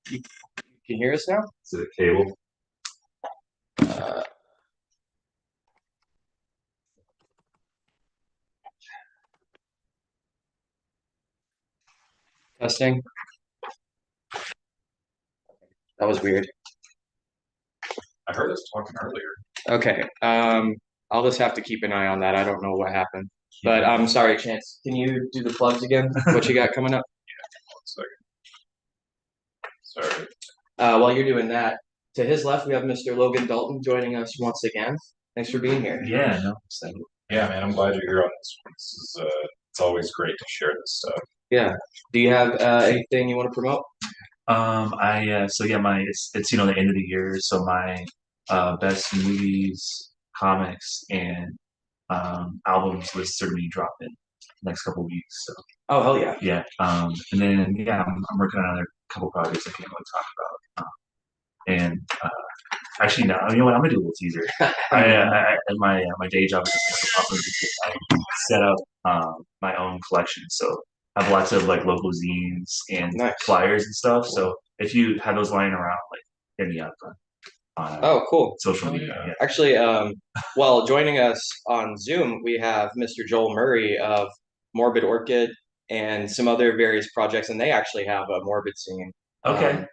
You can hear us now? Is it a cable? Uh, Testing. That was weird. I heard us talking earlier. Okay. I'll just have to keep an eye on that. I don't know what happened. But I'm sorry, Chance. Can you do the plugs again? What you got coming up? One second. Sorry. While you're doing that, to his left, we have Mr. Logan Dalton joining us once again. Thanks for being here. Yeah, no, yeah, man, I'm glad you're here on this one. This is it's always great to share this stuff. Yeah. Do you have anything you want to promote? I so yeah, my it's the end of the year, so my best movies, comics, and albums lists are gonna be dropping next couple weeks. So Oh, hell yeah. yeah, and then yeah, I'm working on another couple projects I can't really talk about. And actually, no, you know what? I'm gonna do a little teaser. At my day job, I set up my own collection. So I have lots of like local zines and Nice. flyers and stuff. So if you have those lying around, like hit me up on Oh, cool. social media. Yeah. Actually, well, joining us on Zoom, we have Mr. Joel Murray of Morbid Orchid and some other various projects, and they actually have a Morbid scene. Okay.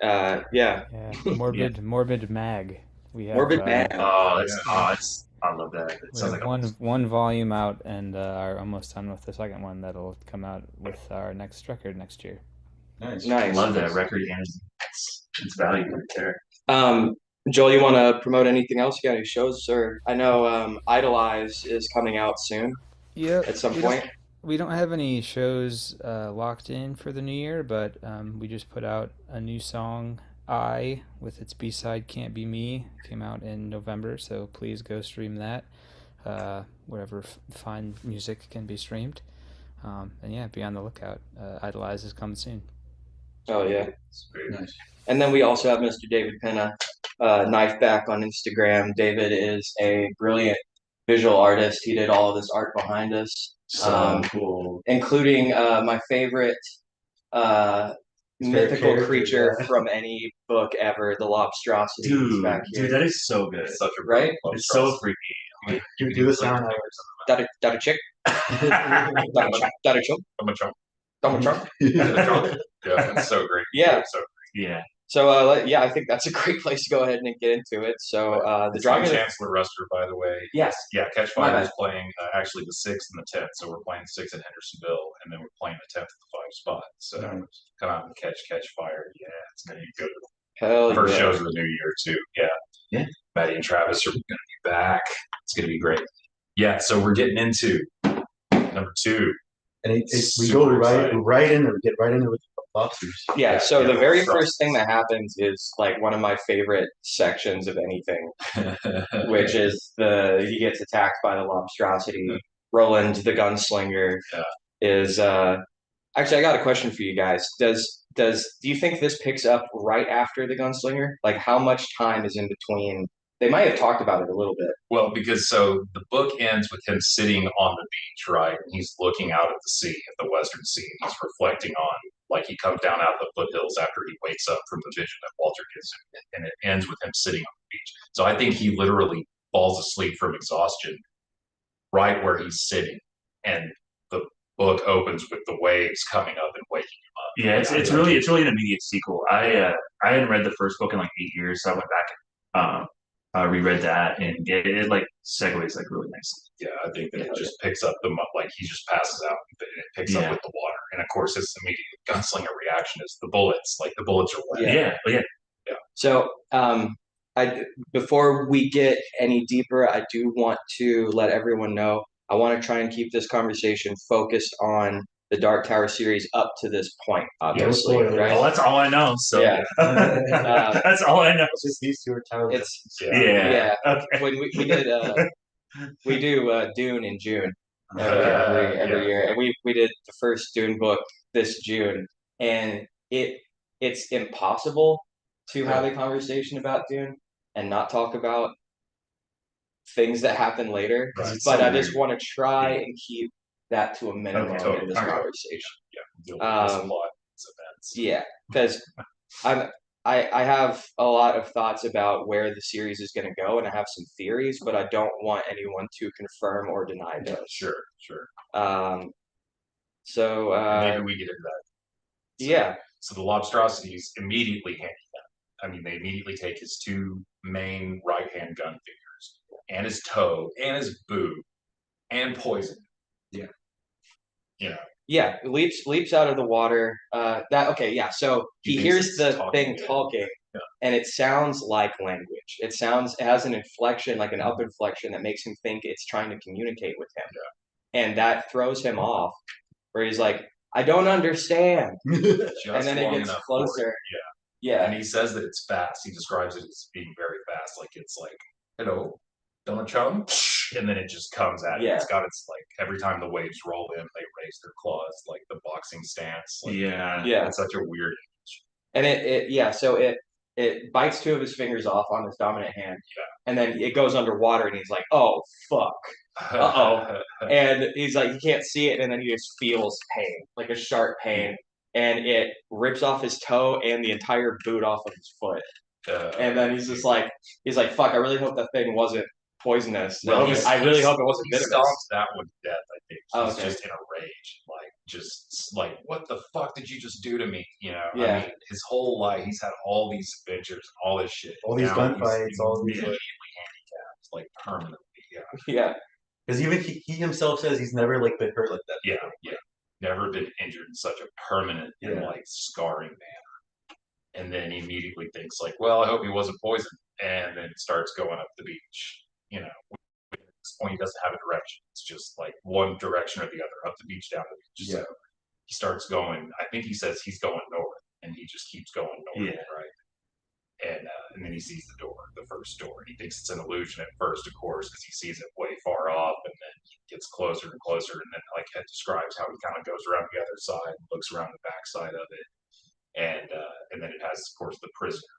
Yeah. Yeah, Morbid Mag. We have Morbid Man. It's I love that. It we sounds have like one volume out, and are almost done with the second one that'll come out with our next record next year. nice. Nice. Love that record energy. It's value right there. Joel, you want to promote anything else? You got any shows? Or I know Idolize is coming out soon Yeah, at some point. we don't have any shows locked in for the new year, but we just put out a new song, I, with its B-side Can't Be Me. Came out in November, so please go stream that wherever fine music can be streamed. And yeah, be on the lookout. Idolize is coming soon. Oh, yeah. It's very nice. And then we also have Mr. David Penna, Knife Back on Instagram. David is a brilliant visual artist. He did all of this art behind us, So cool. including my favorite mythical creature from any book ever, the Lobstrosity. is back here. Dude, that is so good. It's such a Right? It's so freaky. Do the sound. Dada chick, dada choke, I'm a chunk. dama chunk. Yeah, it's so great. Yeah. So Yeah. So yeah, I think that's a great place to go ahead and get into it. So the drawing. Chancellor Ruster, by the way. Yes. Yeah, Catch My Fire bad. is playing actually the 6th and the 10th. So we're playing the 6th at Hendersonville, and then we're playing the 10th at the 5 spot. So come out and catch Fire. Yeah, it's gonna be good. Hell First yeah. shows of the new year too. Yeah. Yeah. Maddie and Travis are gonna be back. It's gonna be great. Yeah. So we're getting into number 2. And we Super go exciting. right into it. Get right into it with the lobsters. Yeah, so Yeah, the very trust. first thing that happens is like one of my favorite sections of anything, which is he gets attacked by the Lobstrosity. Roland the gunslinger is actually I got a question for you guys. Do you think this picks up right after the gunslinger? Like how much time is in between? They might have talked about it a little bit. Well, because so the book ends with him sitting on the beach, right? And he's looking out at the sea, at the Western Sea. And he's reflecting on, like, he comes down out of the foothills after he wakes up from the vision that Walter gives him. And it ends with him sitting on the beach. So I think he literally falls asleep from exhaustion right where he's sitting. And the book opens with the waves coming up and waking him up. Yeah, it's really an immediate sequel. I hadn't read the first book in like 8 years, so I went back and reread that, and it like segues like really nicely. Yeah, I think that it just picks up like he just passes out and it picks up with the water. And of course, his immediate gunslinger reaction is the bullets. Like the bullets are wet. Yeah. So, before we get any deeper, I do want to let everyone know I want to try and keep this conversation focused on the Dark Tower series up to this point, obviously, spoilers. right? Well, that's all I know. So Yeah. that's all I know. It's just these two are towers. It's Yeah. Okay. When we did we do Dune in June every year, and we did the first Dune book this June, and it's impossible to have a conversation about Dune and not talk about things that happen later. Right. But I just want to try and keep that to a minimum Okay, in this alright. conversation. Deal with this Um, plot, these events. Yeah, because I have a lot of thoughts about where the series is going to go, and I have some theories, but I don't want anyone to confirm or deny those. Sure, sure. Um, so Maybe we get into that. So, yeah, So the Lobstrosities immediately handicap. I mean, they immediately take his two main right-hand gun fingers, and his toe, and his boot, and poison. Yeah. You know, yeah, leaps out of the water. So He he thinks hears it's the talking thing again. talking, Yeah. and it sounds like language. It has an inflection, like an up inflection, that makes him think it's trying to communicate with him. And that throws him off, where he's like, "I don't understand," just and then it long gets enough for it. closer. Yeah. Yeah, And he says that it's fast. He describes it as being very fast. Like it's like, hello, Donald Trump. And then it just comes at it. Yeah. It's got its like every time the waves roll in, they raise their claws, like the boxing stance. Like, Yeah. yeah. It's such a weird And so it bites two of his fingers off on his dominant hand. Yeah. And then it goes underwater, and he's like, "Oh fuck." Uh-oh. And he's like, he can't see it, and then he just feels pain, like a sharp pain, and it rips off his toe and the entire boot off of his foot. And then he's just like, "Fuck! I really hope that thing wasn't poisonous. Well, I really hope it wasn't he venomous." stomps that one to death. I think Oh, he's okay. just in a rage, like just like, what the fuck did you just do to me? You know, Yeah. I mean, his whole life he's had all these adventures, all this shit, All these Now he's gunfights, all these, immediately handicapped, like permanently. Yeah, Yeah, because even he himself says he's never like been hurt like that. yeah, yeah. Never been injured in such a permanent and Yeah. like scarring manner. And then he immediately thinks like, well, I hope he wasn't poisoned, and then starts going up the beach. You know, at this point he doesn't have a direction. It's just like one direction or the other, up the beach, down the beach. Yeah. So he starts going. I think he says he's going north, and he just keeps going north, Yeah. right? And then he sees the door, the first door, and he thinks it's an illusion at first, of course, because he sees it way far off, and then he gets closer and closer, and then like it describes how he kind of goes around the other side, and looks around the backside of it, and then it has, of course, the prisoner,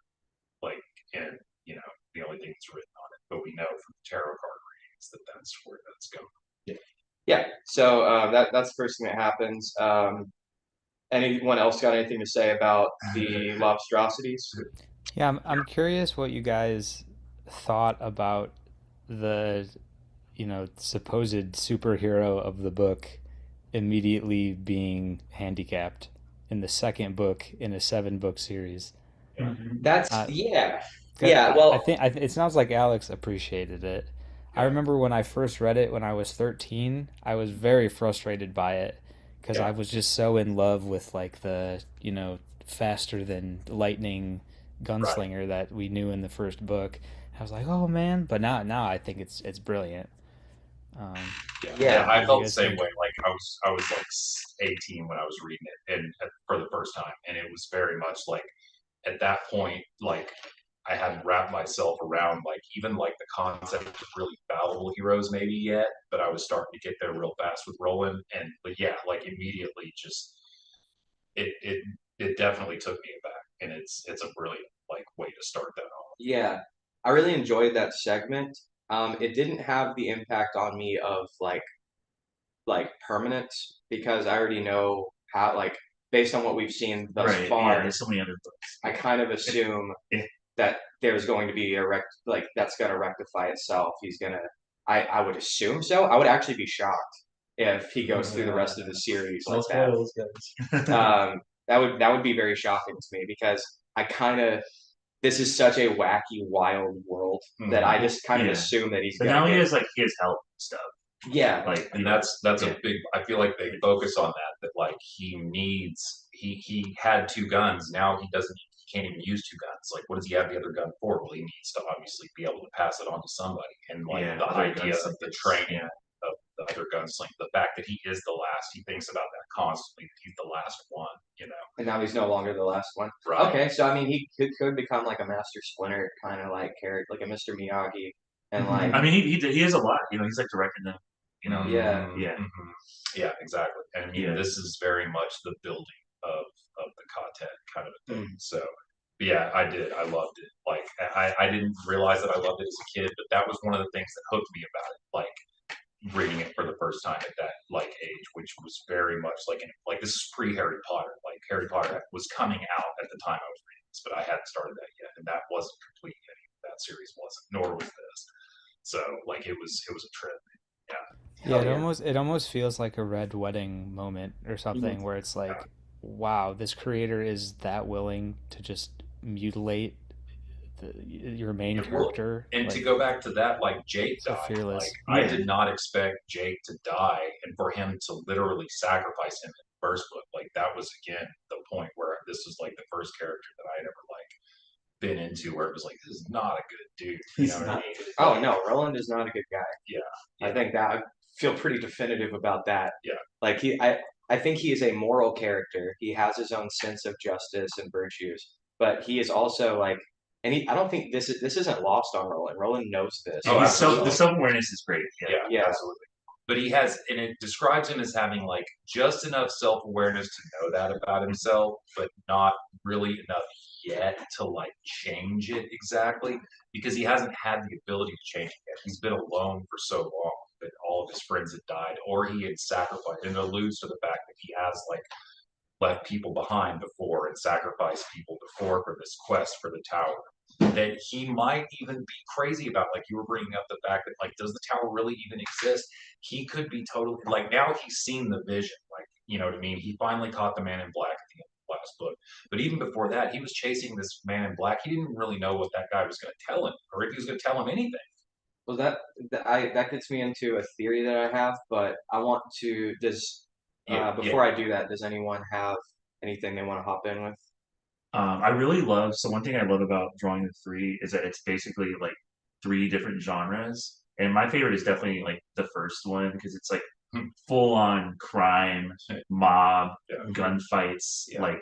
like, and you know, the only thing that's written on it, but we know from the tarot card readings that that's where that's going. yeah. So that's the first thing that happens. Anyone else got anything to say about the Lobstrosities? Yeah, I'm curious what you guys thought about the, supposed superhero of the book immediately being handicapped in the second book in a 7-book series. That's I think it sounds like Alex appreciated it. I remember when I first read it when I was 13, I was very frustrated by it because I was just so in love with like the, faster than lightning gunslinger that we knew in the first book. I was like, oh man, but now I think it's brilliant. Yeah, I felt the guys same think? way. Like I was like 18 when I was reading it, and for the first time, and it was very much like at that point, like I hadn't wrapped myself around like even like the concept of really fallible heroes maybe yet, but I was starting to get there real fast with Roland, and but yeah, like immediately just it definitely took me aback, and it's a brilliant like way to start that off. Yeah, I really enjoyed that segment. It didn't have the impact on me of like permanence because I already know how, like, based on what we've seen thus Right. Yeah. far, There's so many other books. I kind of assume that there's going to be that's going to rectify itself. I would assume so. I would actually be shocked if he goes through the rest of the series No like that. spoilers, guys. That would be very shocking to me because this is such a wacky, wild world that I just kind of Yeah. assume that he's But gonna now he get. has like his help and stuff. Yeah, Like And that's Yeah. a big. I feel like they focus on that like he had two guns. Now he can't even use two guns. Like, what does he have the other gun for? Well, he needs to obviously be able to pass it on to somebody. And like Yeah, the other idea of the gunslingers. training of the other gunslinger, the fact that he is the last, he thinks about that constantly. That he's the last one. You know. and now he's no longer the last one. Right. Okay, so I mean, he could become like a Master Splinter kind of like character, like a Mr. Miyagi, and like I mean, he has a lot. He's like directing them. Yeah. Yeah. Mhm. Yeah, exactly. And I mean, Yeah. this is very much the building of the content kind of a thing. Mm. So, but yeah, I did. I loved it. Like, I didn't realize that I loved it as a kid, but that was one of the things that hooked me about it. Like, reading it for the first time at that like age, which was very much like this is pre Harry Potter. Like Harry Potter was coming out at the time I was reading this, but I hadn't started that yet, and that wasn't complete yet. That series wasn't, nor was this. So like it was a trip. Yeah. Yeah, Hell yeah. it almost feels like a Red Wedding moment or something where it's like, wow, this creator is that willing to just mutilate your main Well, character. and to Like, go back to that, like Jake so died. fearless. Like I Yeah. did not expect Jake to die and for him to literally sacrifice him in the first book. Like that was again the point where this was like the first character that I had ever like been into where it was like this is not a good dude. You know what I mean? Oh no, Roland is not a good guy. Yeah. I think that I feel pretty definitive about that. Yeah. Like I think he is a moral character. He has his own sense of justice and virtues, but he is also like, and I don't think this isn't lost on Roland. Roland knows this. Oh, He's so absolutely. the self awareness is great. Yeah. Yeah, Yeah. absolutely. But he has, and it describes him as having like just enough self awareness to know that about himself, but not really enough yet to like change it exactly because he hasn't had the ability to change it yet. He's been alone for so long that all of his friends had died or he had sacrificed, and it alludes to the fact that he has like left people behind before and sacrificed people before for this quest for the tower. That he might even be crazy about, like you were bringing up the fact that, like, does the tower really even exist? He could be totally like now he's seen the vision, like you know what I mean. He finally caught the man in black at the end of the last book, but even before that, he was chasing this man in black. He didn't really know what that guy was going to tell him, or if he was going to tell him anything. Well, that gets me into a theory that I have, but I want to before I do that, does anyone have anything they want to hop in with? I really love. So one thing I love about drawing the three is that it's basically like three different genres, and my favorite is definitely like the first one because it's like full on crime, mob, Yeah. gunfights, Yeah. like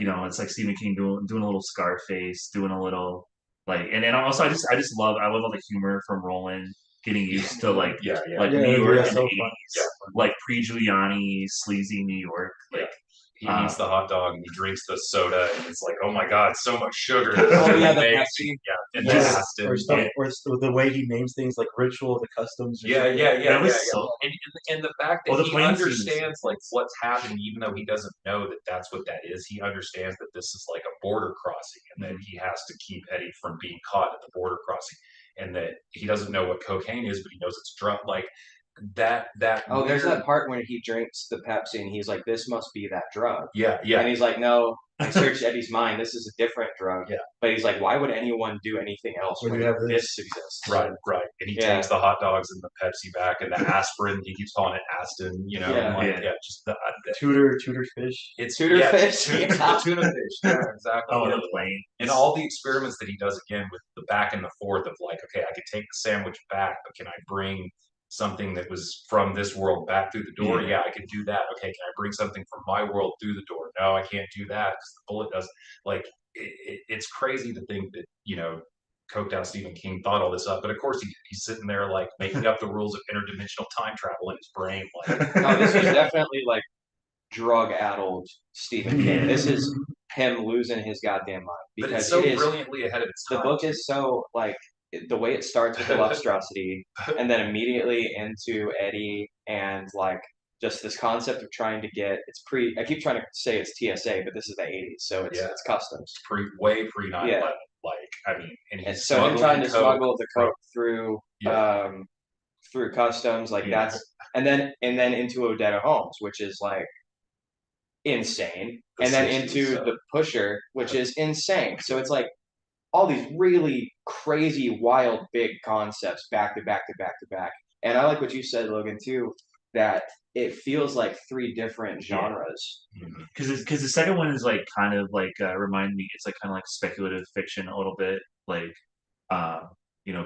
it's like Stephen King doing a little Scarface, doing a little like, and then also I love all the humor from Roland, getting used to like Yeah, like Yeah, New York yeah, in so the fun. 80s, Yeah. like pre-Giuliani, sleazy New York, like. He eats the hot dog and he drinks the soda, and it's like, oh my god, so much sugar. Oh yeah, the Amazing. Pepsi. Yeah, and Yeah. the Aston. Or stuff, or the way he names things like ritual, the customs. Or Yeah, something. yeah, yeah, That was yeah, so- yeah. And the fact that Oh, the he plane scene is- understands like what's happening, even though he doesn't know that that's what that is, he understands that this is like a border crossing, and that he has to keep Eddie from being caught at the border crossing, and that he doesn't know what cocaine is, but he knows it's drug. Like that. Oh, there's weird- that part when he drinks the Pepsi and he's like, "This must be that drug." Yeah, And yeah, he's like, "No." I searched Eddie's mind. This is a different drug. Yeah. But he's like, "Why would anyone do anything else When when you have this exists?" right, right. And he Yeah. takes the hot dogs and the Pepsi back, and the aspirin. He keeps calling it Aston. You know, Yeah. and like, Yeah. yeah, just the. Tutor fish. It's Tuna yeah, fish, tuna, yeah. the tuna fish. Yeah, exactly. Oh, yeah. the plane. And all the experiments that he does again with the back and the forth of like, okay, I could take the sandwich back, but can I bring something that was from this world back through the door? Yeah. Yeah, I could do that. Okay, can I bring something from my world through the door? No, I can't do that because the bullet does. Like, it's crazy to think that coked out Stephen King thought all this up, but of course he's sitting there like making up the rules of interdimensional time travel in his brain. Like, No, this is definitely like drug-addled Stephen King. Yeah. This is him losing his goddamn mind but because it's so it is brilliantly ahead of its the time. book is so like the way it starts with the Lovestrosity and then immediately into Eddie and like just this concept of trying to get I keep trying to say it's TSA, but this is the 80s, so Yeah. it's customs. way pre 9/11. Yeah. Like, I mean, and And he's so him trying to coke smuggle the from- coke through Yeah. through customs, like Yeah. that's and then into Odetta Holmes, which is like insane. The And then 60s, into the Pusher, which is insane. So it's like all these really crazy, wild, big concepts back to back to back to back. And I like what you said, Logan, too, that it feels like three different Yeah. genres. Because the second one is like kind of like remind me, it's like kind of like speculative fiction a little bit, like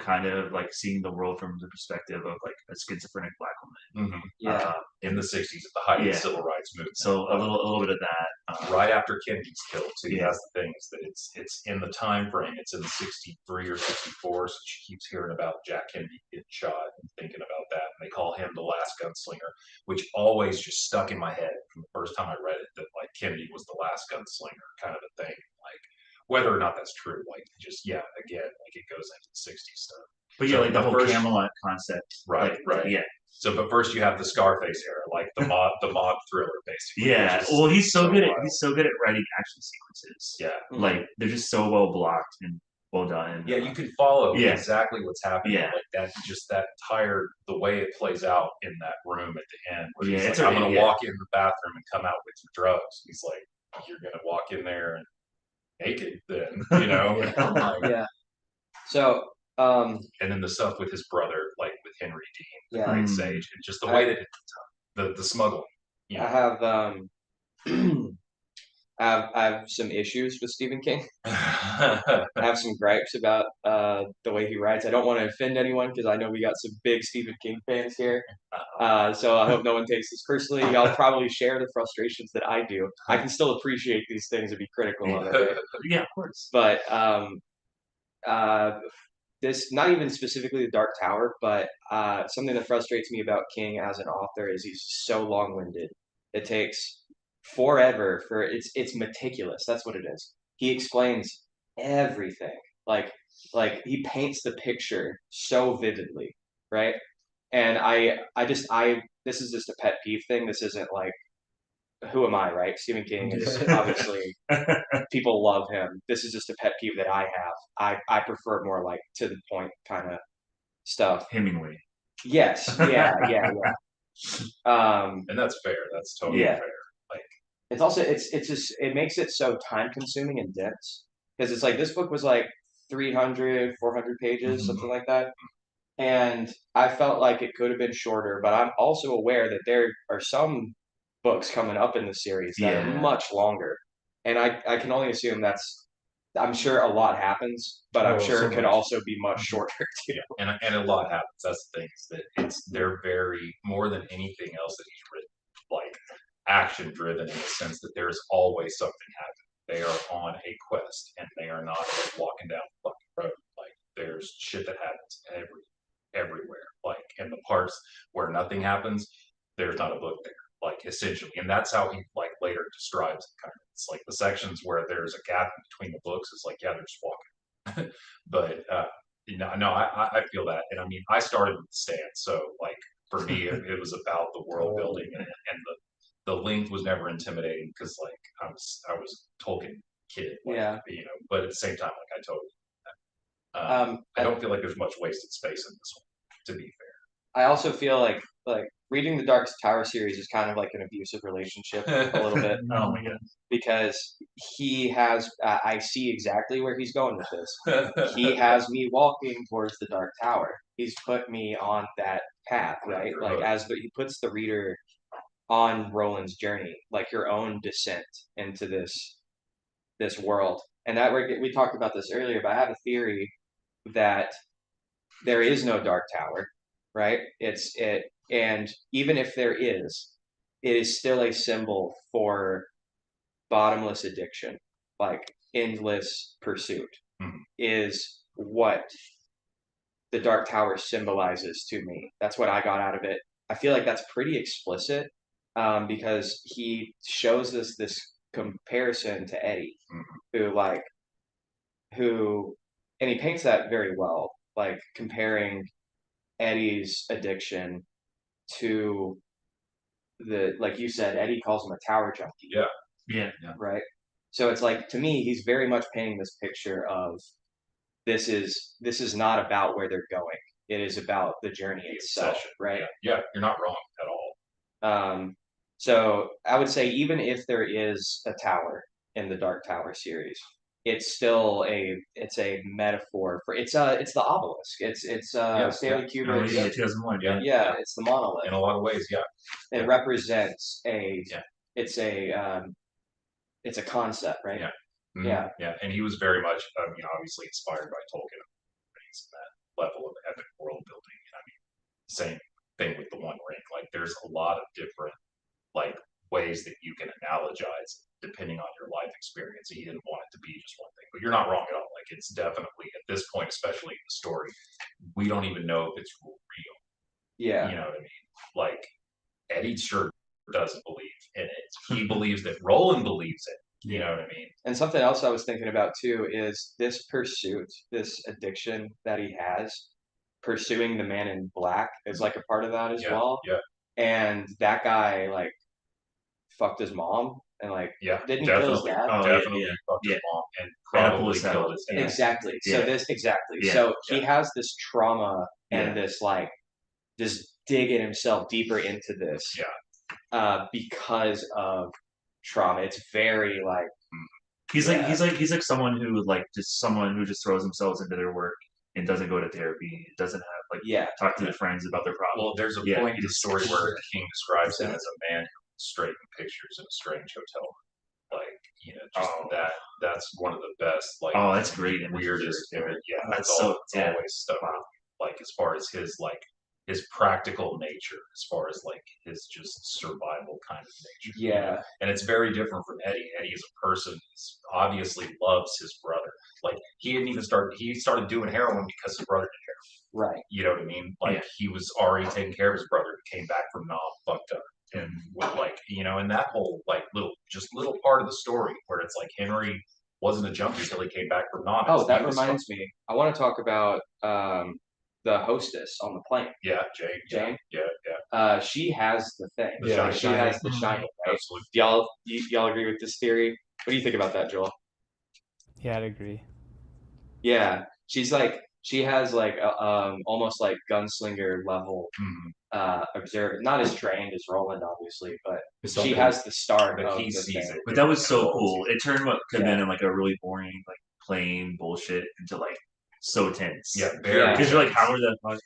kind of like seeing the world from the perspective of like a schizophrenic black woman. Mhm. Yeah. In the 60s at the height of Yeah. the civil rights movement. So a little bit of that. Right after Kennedy's killed too. Yeah. That's the thing, is that it's in the time frame. It's in 63 or 64. So she keeps hearing about Jack Kennedy getting shot and thinking about that. And they call him the last gunslinger, which always just stuck in my head from the first time I read it, that like Kennedy was the last gunslinger kind of a thing. Like whether or not that's true, like just again, like it goes into the 60s stuff. But yeah, So like the the whole first- Camelot concept. Right, like, right. Yeah. So, but first you have the Scarface era, like the mob thriller, basically. Yeah. which is Well, he's so good at wild. he's so good at writing action sequences. Yeah. Like they're just so well blocked and well done. Yeah, you can follow Yeah. exactly what's happening. Yeah. Like that, just that entire the way it plays out in that room at the end. Where Yeah, he's it's like, I'm gonna yeah. walk in the bathroom and come out with some drugs. He's like, you're gonna walk in there and naked, then Yeah. I'm like- Yeah. So, and then the stuff with his brother, like with Henry Dean, the Yeah. great Mm. sage, and just the way that the smuggling. You know? I have I have some issues with Stephen King. I have some gripes about the way he writes. I don't want to offend anyone because I know we got some big Stephen King fans here. So I hope no one takes this personally. Y'all probably share the frustrations that I do. I can still appreciate these things and be critical of it. Right? Yeah, of course. But this, not even specifically the Dark Tower, but something that frustrates me about King as an author is he's so long-winded. It takes forever for it's meticulous. That's what it is. He explains everything. Like he paints the picture so vividly, right? And this is just a pet peeve thing. This isn't like, who am I, right? Stephen King is obviously people love him. This is just a pet peeve that I have. I prefer more like to the point kind of stuff. Hemingway. Yes, yeah. And that's fair. That's totally Yeah. fair. It's also it's just it makes it so time consuming and dense because it's like this book was like 300, 400 pages, Mhm. something like that. And I felt like it could have been shorter, but I'm also aware that there are some books coming up in the series that Yeah. are much longer. And I can only assume I'm sure a lot happens, but I'm Oh, sure so it could much. also be much shorter too. Yeah, and a lot happens. That's the thing is that they're very more than anything else that he's written, like action driven in the sense that there's always something happening. They are on a quest and they are not like walking down the fucking road. Like there's shit that happens everywhere. Like in the parts where nothing happens, there's not a book there. Like essentially, and that's how he like later describes it. Kind of, it's like the sections where there's a gap in between the books. It's like, yeah, they're just walking. But no, I feel that, and I mean, I started with the Stand, so like for me, it was about the world building, and the length was never intimidating because like I was Tolkien kid, like, Yeah. But at the same time, like I totally, I I don't feel like there's much wasted space in this one, to be I also feel like reading the Dark Tower series is kind of like an abusive relationship fair. a little bit Oh my god. because he has I see exactly where he's going with this. He has me walking towards the Dark Tower. He's put me on that path, right? You're Like hooked. he puts the reader on Roland's journey, like your own descent into this world. And that we talked about this earlier, but I have a theory that there is no Dark Tower, right? And even if there is, it is still a symbol for bottomless addiction, like endless pursuit, Mhm. is what the Dark Tower symbolizes to me. That's what I got out of it. I feel like that's pretty explicit because he shows us this comparison to Eddie, Mhm. and he paints that very well, like comparing Eddie's addiction to like you said, Eddie calls him a tower junkie. Yeah. Yeah. Right? So it's like to me, he's very much painting this picture of this is not about where they're going. It is about the journey The itself, obsession. right? Yeah, you're not wrong at all. So I would say even if there is a tower in the Dark Tower series, it's still it's a metaphor for it's the obelisk. It's Stanley Oh Kubrick's yeah, 2001. Yeah. yeah, it's the monolith. In a lot of ways, yeah. It Yeah. represents Yeah. it's a concept, right? Yeah. Mhm. Yeah. Yeah, and he was very much, obviously inspired by Tolkien. He's that level of epic world building. I mean, same thing with the One Ring. Like, there's a lot of different like ways that you can analogize depending on your life experience. He didn't want it to be just one thing, but you're not wrong at all. Like, it's definitely at this point, especially in the story, we don't even know if it's real. Yeah. You know what I mean? Like, Eddie sure doesn't believe in it. He believes that Roland believes it. You know what I mean? And something else I was thinking about too is this pursuit, this addiction that he has. pursuing the Man in Black is like a part of that as Yeah, well. yeah. And that guy like fucked his mom and like Yeah, didn't he kill his definitely, dad? Oh, yeah, definitely yeah, fucked his yeah. mom and Anna probably Pulisic. killed his dad. Yeah. Exactly. So Yeah. this exactly. Yeah. So he Yeah. has this trauma and Yeah. this like just digging himself deeper into this. Yeah. Because of trauma. It's very like He's Yeah. he's like someone who just throws themselves into their work and doesn't go to therapy, doesn't have like yeah. talk to their friends about their problems. Well, there's a Yeah, point he in the just- story where King describes him as a man who straightened pictures in a strange hotel. Like, just Oh. that's one of the best, like, Oh, that's great imagery. weirdest image. Yeah, That's it's so- yeah. always stuck with me, like, as far as his practical nature, as far as like his just survival kind of nature. Yeah. And it's very different from Eddie. Eddie is a person who obviously loves his brother. Like he didn't even he started doing heroin because his brother did heroin. Right. You know what I mean? Like he was already taking care of his brother, came back from Nam fucked up. And with like, and that whole like little part of the story where it's like Henry wasn't a junkie until he came back from Nam. Oh, that reminds me. I want to talk about the hostess on the plane. Yeah, Jane. Jane? Yeah. She has the thing. The Shining. She has the shining, right? Absolutely. Y'all agree with this theory? What do you think about that, Joel? Yeah, I'd agree. Yeah, she has like almost like gunslinger level observer, not as trained as Roland, obviously, but she has the start But of he the sees thing. it. But that was so cool. It turned what could have Yeah. been like a really boring, like plain bullshit into like so tense. Yeah, very. Yeah. Because you're like, how are the fuck?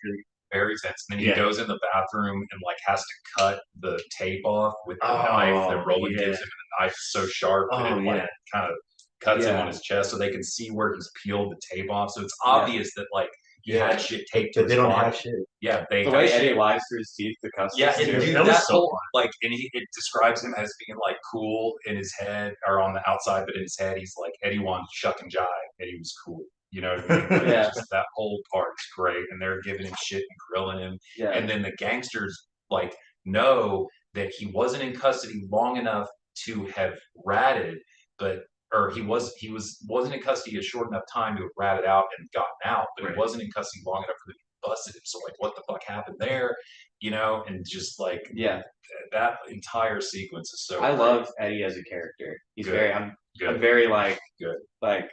Very tense. And then he Yeah. goes in the bathroom and like has to cut the tape off with the Oh, knife that Roland yeah. gives him. And the knife is so sharp that Oh, it like yeah. kind of cuts him Yeah. on his chest so they can see where he's peeled the tape off. So it's obvious that like he Yeah. had shit taped to But his they don't body. have shit. Yeah, they The have way shit. Eddie lies through his teeth to cuss. Yeah, us, and too. dude, That was that so whole like, and it describes him as being like cool in his head or on the outside, but in his head he's like Eddie wanted to shuck and jive. Eddie was cool. You know what I mean? Like, Yeah. just that whole part is great, and they're giving him shit and grilling him, Yeah. and then the gangsters like know that he wasn't in custody long enough to have ratted, or he wasn't in custody a short enough time to have ratted out and gotten out, but Right. he wasn't in custody long enough for them to busted him. So like, what the fuck happened there? And just like Yeah. that entire sequence is so. I great. love Eddie as a character. He's Good. very I'm Good. very like Good. like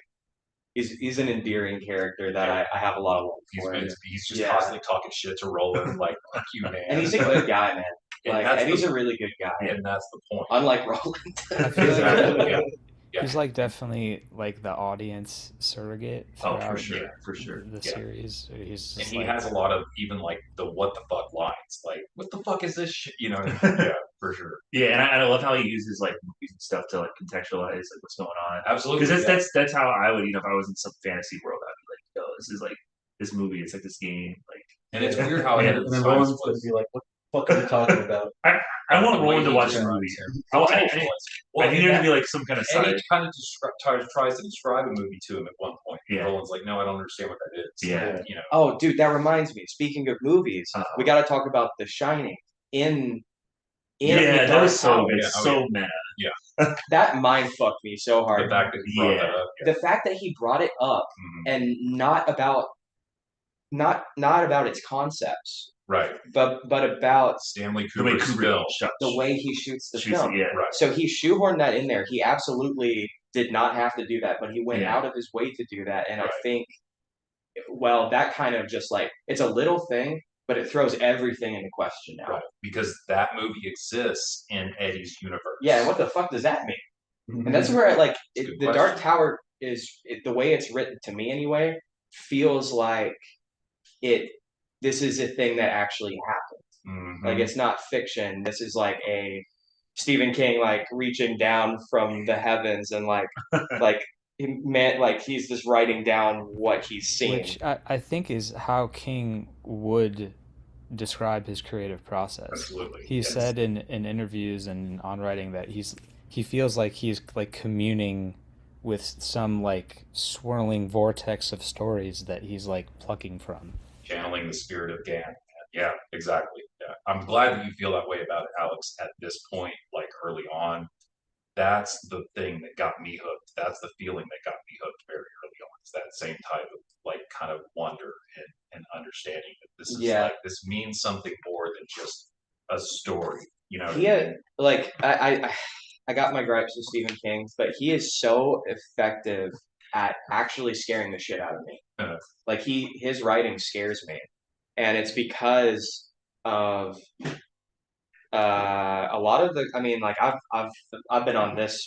he's an endearing character that I have a lot of love for. He's just Yeah. constantly talking shit to Roland, like fuck you, man. And he's a good guy, man. And Like that's Eddie's the- a really good guy. and that's the point. Unlike Roland. I feel like Exactly, yeah. Yeah. he's like definitely like the audience surrogate Oh, throughout for sure. the Yeah. series. He's And just he like, has a lot of even like the what the fuck lines, like what the fuck is this shit? Yeah, for sure. Yeah, and I love how he uses like movies and stuff to like contextualize like what's going on. Absolutely. Because yeah. that's how I would, if I was in some fantasy world, I'd be like, yo, this is like this movie. It's like this game. Like And it's weird how Yeah. ahead of And the then times Roland's gonna was. be like, "What the fuck are you talking about?" I want the way Roland to he watch the describes movie. him. I need there to be like some kind of Eddie side. kind of tries to describe a movie to him at one point. Yeah. Roland's like, no, I don't understand what that is. Yeah. Oh, dude, that reminds me. Speaking of movies, we got to talk about The Shining in Yeah, the that Dark was so Tower. good, Yeah, oh, so meta. That mind fucked me so The hard. fact that he brought Yeah. that up. Yeah. The fact that he brought it up Mhm. and not about its concepts, Right. but about Stanley The way Kubrick's Kubrick film. shot the way he shoots the shoots film. it, yeah. Right. So he shoehorned that in there. He absolutely did not have to do that, but he went Yeah. out of his way to do that. And I Right. think, well, that kind of just like, it's a little thing, but it throws everything into question now. Right. Because that movie exists in Eddie's universe. Yeah, and what the fuck does that mean? And that's where That's a good the Dark question. Tower the way it's written to me anyway, feels like this is a thing that actually happened. Mhm. Like it's not fiction. This is like a Stephen King like reaching down from the heavens and like he meant like he's just writing down what he's seeing. which I think is how King would describe his creative process. Absolutely. He yes. said in interviews and on writing that he feels like he's like communing with some like swirling vortex of stories that he's like plucking from. channeling the spirit of Gan. Yeah, exactly. Yeah. I'm glad that you feel that way about it, Alex, at this point, like early on. That's the thing that got me hooked. That's the feeling that got me hooked very early on. It's that same type of like kind of wonder and understanding that this is Yeah. like this means something more than just a story. You know what I He mean? like I got my gripes with Stephen King, but he is so effective at actually scaring the shit out of me. Like his writing scares me, and it's because of a lot of the. I mean, like I've been on this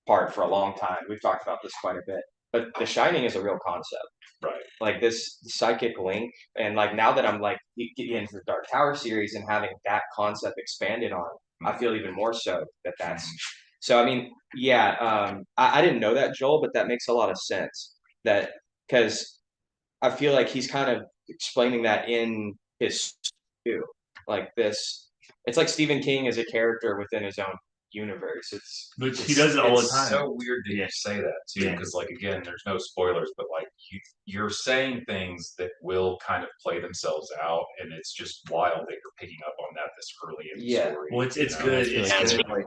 part for a long time. We've talked about this quite a bit, but The Shining is a real concept. Right. Like this psychic link, and like now that I'm like getting into the Dark Tower series and having that concept expanded on, I feel even more so that that's. So I mean, yeah, I didn't know that, Joel, but that makes a lot of sense. That because I feel like he's kind of explaining that in his too, like this. It's like Stephen King is a character within his own universe. Which he does it all the It's time. so weird that Yeah. you say that too, Yeah. because like again, there's no spoilers, but like you're saying things that will kind of play themselves out, and it's just wild that you're picking up on that this early in the Yeah. story. Well, it's you know? good. It's It's really good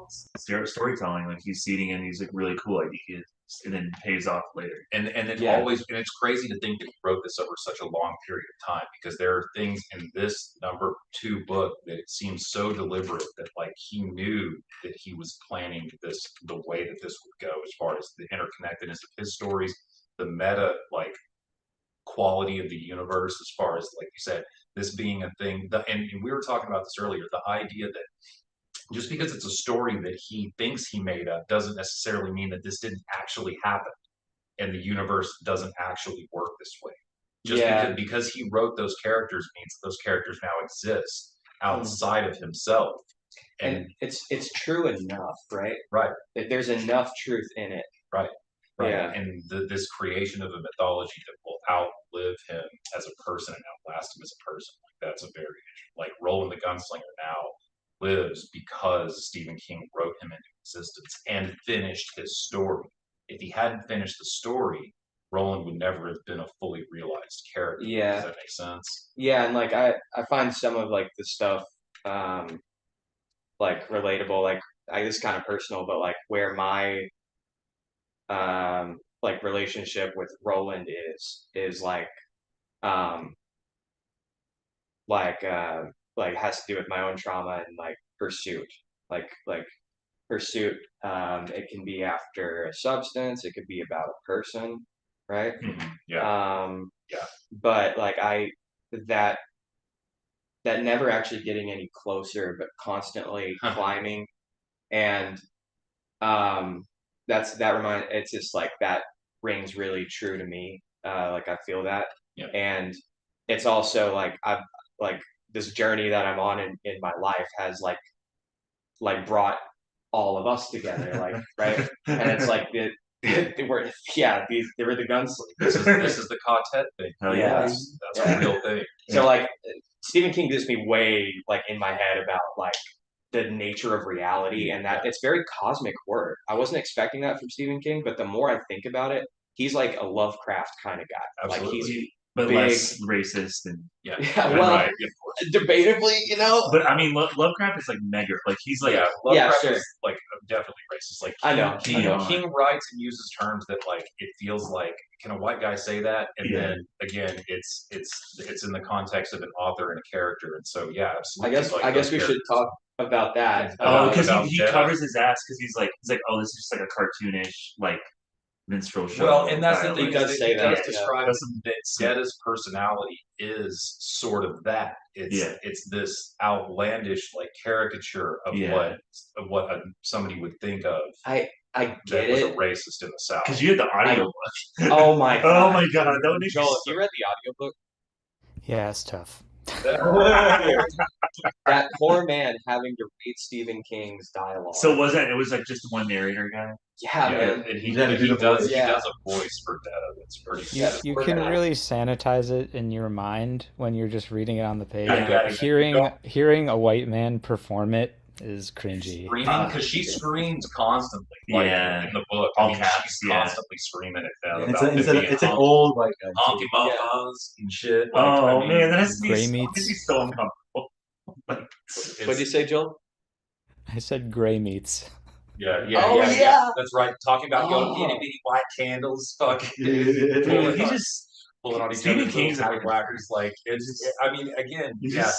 like storytelling. Like he's seeding in these like really cool ideas, and then pays off later. And it Yeah. always and it's crazy to think that he wrote this over such a long period of time because there are things in this #2 book that it seems so deliberate that like he knew that he was planning this the way that this would go as far as the interconnectedness of his stories, the meta like quality of the universe as far as like you said, this being a thing and we were talking about this earlier, the idea that just because it's a story that he thinks he made up doesn't necessarily mean that this didn't actually happen and the universe doesn't actually work this way. Just Yeah. because he wrote those characters means that those characters now exist outside of himself. And it's true enough, right? Right. That there's enough truth in it. Right. Yeah. And this creation of a mythology that will outlive him as a person and outlast him as a person. Like that's a very like Roland the Gunslinger now lives because Stephen King wrote him into existence and finished his story. If he hadn't finished the story, Roland would never have been a fully realized character. Yeah. Does that make sense? Yeah, and like I find some of like the stuff like relatable, like I this is kind of personal, but like where my like relationship with Roland is um like has to do with my own trauma and like pursuit. Like pursuit, it can be after a substance, it could be about a person, right? Yeah. Yeah. But like that that never actually getting any closer, but constantly climbing, and it's just like that rings really true to me. Like I feel that, Yeah. and it's also like I've like this journey that I'm on in my life has like brought all of us together, like right, and it's like they were they were the gunslingers. This is the quartet thing. Hell Yeah. That's Yeah. a real thing. So like Stephen King gives me way like in my head about like the nature of reality and that it's very cosmic work. I wasn't expecting that from Stephen King, but the more I think about it, he's like a Lovecraft kind of guy. Absolutely. Like he's But big. less racist and yeah, Yeah, well, right, of course. debatably, you know. but I mean Lovecraft is like mega like he's like Yeah, Lovecraft sure. is like definitely racist. Like I know. King writes and uses terms that like it feels like can a white guy say that? And Yeah. then again, it's in the context of an author and a character, and so yeah, I absolutely. guess like, I guess we those should talk about that. Oh, because about he Death. covers his ass because he's like, oh, this is just like a cartoonish like minstrel show. Well, and that's the style. thing. He does is say he does that, yeah. describe that Zeta's personality is sort of that. It's this outlandish like caricature of what somebody would think of. I that get was it. a racist in the South. Because you had the audio book. Oh my god. Oh my god, that would make Joel, me if you read the audiobook, Yeah, it's tough. that poor man having to read Stephen King's dialogue. So it was like just one narrator guy? yeah, man. and he Yeah, does voice. he does a voice for Data that's pretty. You can really sanitize it in your mind when you're just reading it on the page. Yeah. But hearing a white man perform it is cringy. Screaming because she screams constantly, like in the book. All I mean, caps, she's constantly screaming at them. It's an old white guy. honky muffins and shit. Like, Oh I mean, man, that has to be, Gray that meats. would be so uncomfortable. Like, What did you say, Joel? I said gray meats. Oh, yeah. That's right. Talking about Oh. itty bitty white candles, fuck. Dude, Pulling he on- just pulling on each Stephen other's King's little a- whackers. Like it's. I mean, again, he's yeah. just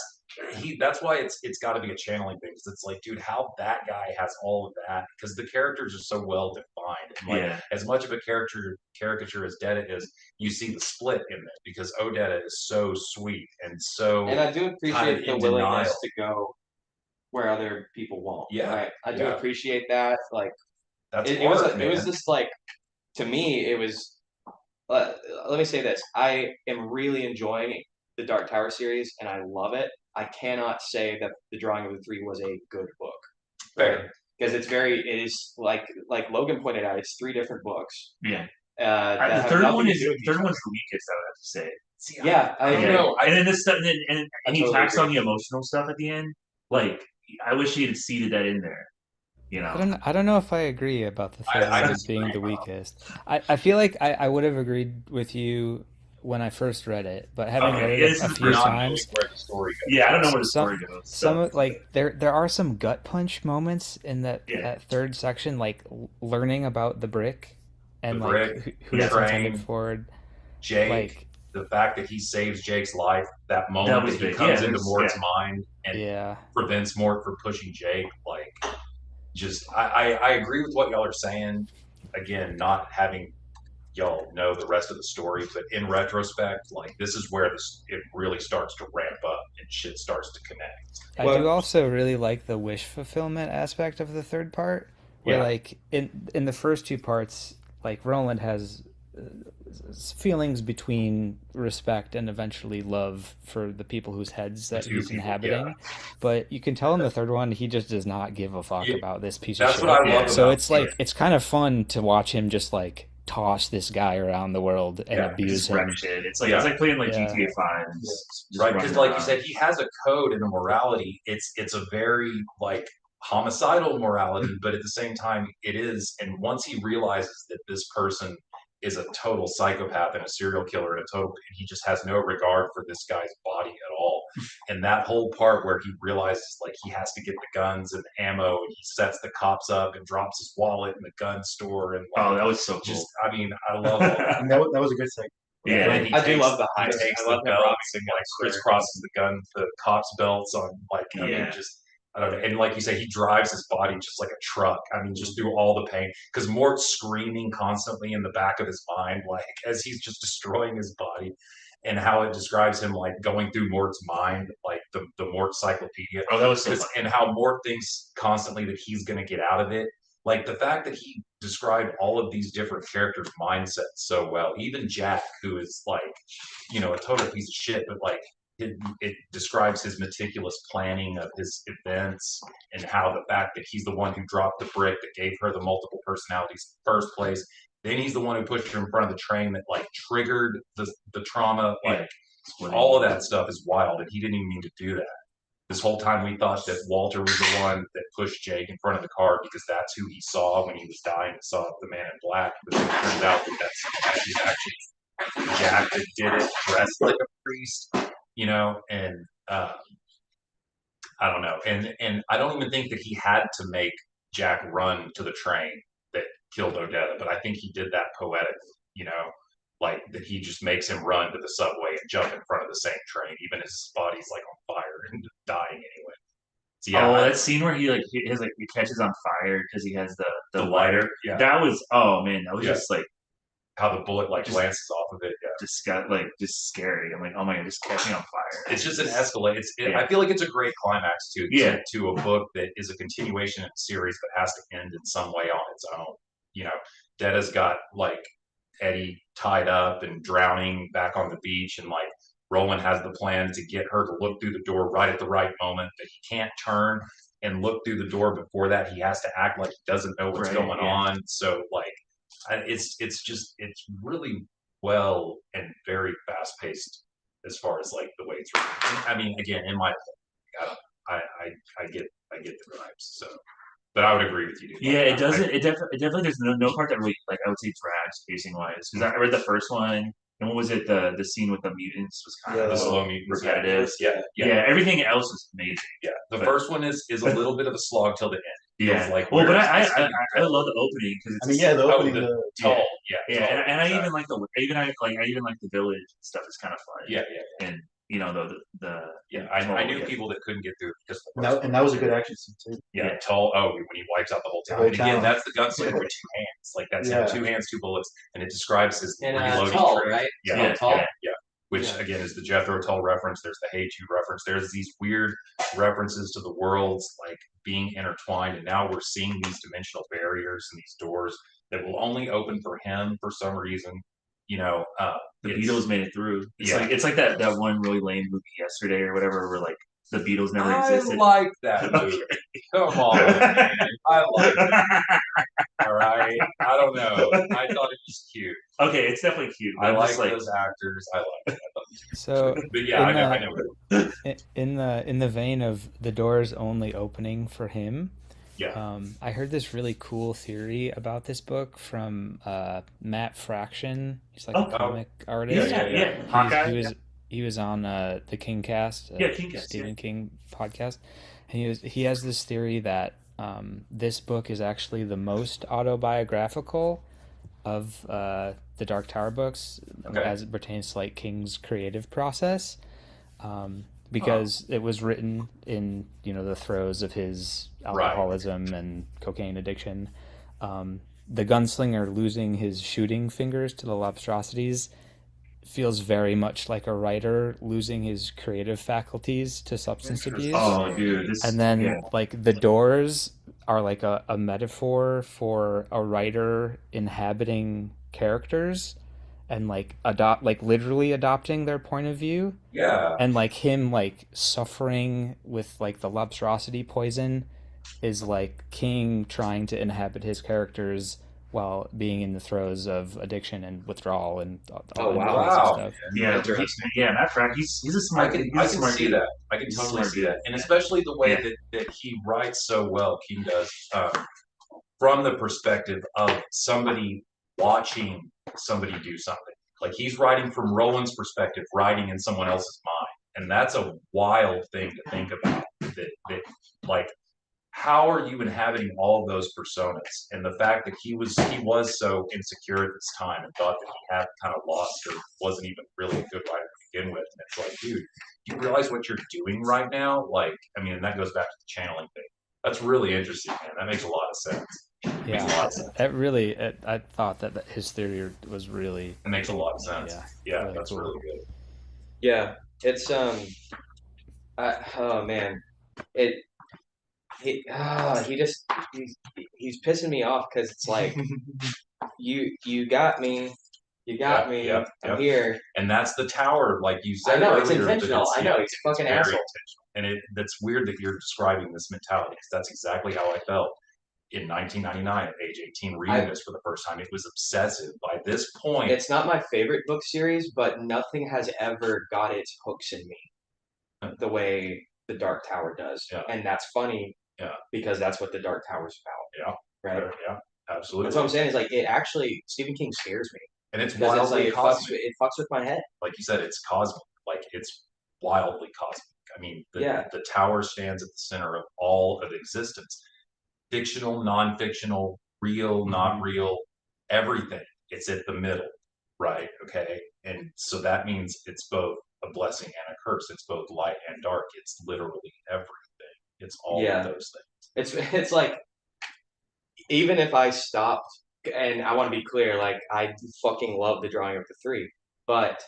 That's why it's got to be a channeling thing. 'Cause it's like, dude, how that guy has all of that because the characters are so well defined. And like, yeah. as much of a caricature as Detta is, you see the split in it because Odetta is so sweet and so. And I do kind appreciate of the in willingness denial. to go where other people won't. Yeah, Right. I do yeah. appreciate that. Like That's it was art, it was man. just like to me it was. Uh, Let me say this: I am really enjoying the Dark Tower series, and I love it. I cannot say that the Drawing of the Three was a good book. Fair. Because it is like Logan pointed out, it's 3 different books. Yeah. That The have third nothing one to is do with third each one's other. the weakest, I would have to say. See, Yeah, I don't agree. know. And then this stuff, and I he totally tacks agree. on the emotional stuff at the end. Like, I wish he had seeded that in there. You know, I don't know if I agree about the third I one disagree, being the Rob. weakest. I feel like I would have agreed with you when I first read it, but having Okay, read yeah, it this a is the few first Not time. times, knowing where the story goes. Yeah, I don't know where the some story goes. some So. like there are some gut punch moments in that Yeah. that third section, like learning about the brick and The like brick, who the it's intended train, for. Jake, Like the fact that he saves Jake's life, that moment That was that he big. comes Yeah, into there's- Mort's mind and yeah, prevents Mort from pushing Jake, like just I agree with what y'all are saying. Again, not having y'all know the rest of the story, but in retrospect, like this is where it really starts to ramp up and shit starts to connect. I Well- do also really like the wish fulfillment aspect of the third part, where Yeah. like in the first 2 parts, like Roland has feelings between respect and eventually love for the people whose heads that two he's people, inhabiting. But you can tell in the third one he just does not give a fuck Yeah, about this piece That's of shit. what I love Yeah. So about it's like it's kind of fun to watch him just like toss this guy around the world and Yeah, abuse Just him. wreck shit. It's like Yeah. it's like playing like Yeah. GTA 5. and just right running because like you around. said he has a code and a morality. It's a very like homicidal morality, but at the same time it is, and once he realizes that this person is a total psychopath and a serial killer and he just has no regard for this guy's body at all. And that whole part where he realizes like he has to get the guns and the ammo and he sets the cops up and drops his wallet in the gun store and like, Oh, that was so cool. just I mean I love all that. And that was a good segment. And Yeah. then he I do takes- love the he heist. takes I the love him belts robbing and the like store. crisscrosses the cops' belts on like I mean Yeah. just I don't know. And like you say, he drives his body just like a truck. I mean, just through all the pain. Because Mort's screaming constantly in the back of his mind, like as he's just destroying his body, and how it describes him like going through Mort's mind, like the Mort Cyclopedia. Oh, that was so 'Cause- fun. and how Mort thinks constantly that he's going to get out of it. Like the fact that he described all of these different characters' mindsets so well. Even Jack, who is like, a total piece of shit, but like it describes his meticulous planning of his events and how the fact that he's the one who dropped the brick that gave her the multiple personalities in the first place. Then he's the one who pushed her in front of the train that like triggered the trauma. Like all of that stuff is wild, and he didn't even mean to do that. This whole time we thought that Walter was the one that pushed Jake in front of the car because that's who he saw when he was dying and saw the man in black. But then it turns out that that's actually Jack that did it, dressed like a priest, and I don't know. And I don't even think that he had to make Jack run to the train that killed Odetta, but I think he did that poetically, like that he just makes him run to the subway and jump in front of the same train, even as his body's like on fire and dying anyway. So yeah, Oh, that scene where he catches on fire because he has the lighter, yeah. That was that was Yeah. just like How the bullet like Just- glances off of it. Yeah. just scary. I'm like, oh my god, just catching on fire. It's just an escalate. Yeah. I feel like it's a great climax Yeah. to a book that is a continuation of the series but has to end in some way on its own. Detta's got like Eddie tied up and drowning back on the beach, and like Roland has the plan to get her to look through the door right at the right moment, that he can't turn and look through the door before that. He has to act like he doesn't know what's Right, going yeah. on. So like it's really well and very fast paced as far as like the way it's written. I mean, again, in my opinion, I get the vibes. So, but I would agree with you. Dude. Yeah, Like, it doesn't. It definitely. There's no part that really, like, I would say drags pacing wise. Because I read the first one, and what was it? The scene with the mutants was kind Yeah, of the a slow little mutants, repetitive. Yeah. Yeah, everything else was amazing. Yeah, the But- first one is a little bit of a slog till the end. Yeah. like, Well, but where is I this I, getting I, I from? love the opening because it's I mean, yeah, the Oh, opening. the The tall, yeah, yeah, tall, and I even exactly. like I even like the village stuff is kind of fun. Yeah, And you know the yeah. I tall, knew yeah. people that couldn't get through it because of the and first that was a good action scene too. Yeah, Yeah. tall. Oh, when he wipes out the whole The town. whole And again, town. that's the gunslinger with two hands. Like that's Yeah. him, 2 hands, 2 bullets, and it describes his And reloading Tull, trick. right? Yeah, Yeah, Tull. yeah. Which Yeah. again is the Jethro Tull reference. There's the Hey Jude reference. There's these weird references to the worlds like being intertwined, and now we're seeing these dimensional barriers and these doors that will only open for him for some reason. You know, The it's- Beatles made it through. Yeah. It's like that one really lame movie Yesterday or whatever where like the Beatles never I existed. like that movie. Come on, man. I like it. All right. I don't know. I thought it was cute. Okay, it's definitely cute. But I I'm like just like those actors. I like it. I thought it was So cute. But yeah, I know. in the vein of the doors only opening for him, Yeah. I heard this really cool theory about this book from Matt Fraction. He's like Oh. a comic artist. yeah. Hawkeye. He was on the Kingcast, Yeah, Kingcast, Stephen yeah. King podcast, and he has this theory that this book is actually the most autobiographical of the Dark Tower books Okay. as it pertains to like King's creative process, because it was written in the throes of his alcoholism and cocaine addiction. The gunslinger losing his shooting fingers to the Lobstrosities feels very much like a writer losing his creative faculties to substance abuse. Oh, dude. And then yeah. like the doors are like a metaphor for a writer inhabiting characters and like literally adopting their point of view, Yeah. and like him like suffering with like the Lobstrosity poison is like King trying to inhabit his characters while being in the throes of addiction and withdrawal and all Oh, that wow. kinds of Wow. stuff. Yeah, Interesting. Matt Frack, he's a I smart. can he's I a can smart see dude. that. I can He's a totally smart see dude. that. And especially the way Yeah. that he writes so well, King does, from the perspective of somebody watching somebody do something. Like he's writing from Roland's perspective, writing in someone else's mind. And that's a wild thing to think about. That like how are you inhabiting all of those personas? And the fact that he was so insecure at this time and thought that he had kind of lost or wasn't even really a good writer to begin with. And it's like, dude, you realize what you're doing right now? Like, I mean, and that goes back to the channeling thing. That's really interesting, man. That makes a lot of sense. Makes a lot of sense. I thought that his theory was really It makes a lot of sense. Yeah, really that's cool. really good. Yeah, it's oh man, he's pissing me off because it's like you got me, Yeah, I'm here. And that's the tower, like you said. I know it's earlier, that intentional. I know he's a fucking very asshole. intentional. And that's weird that you're describing this mentality because that's exactly how I felt in 1999 at age 18 reading this for the first time. It was obsessive. By this point, It's not my favorite book series, but nothing has ever got its hooks in me the way the Dark Tower does. Yeah. And that's funny. Yeah. Because that's what the Dark Tower's about. Yeah. Right. Yeah, absolutely. That's what I'm saying. Is like it actually Stephen King scares me And it's because it's wildly like cosmic. it fucks with my head. Like you said, it's cosmic. Like it's wildly cosmic. I mean, the tower stands at the center of all of existence. Fictional, non-fictional, real, not real, everything. It's at the middle, right? Okay. And so that means it's both a blessing and a curse. It's both light and dark. It's literally everything. It's all of those things. It's like even if I stopped, and I want to be clear, like I fucking love the drawing of the three, but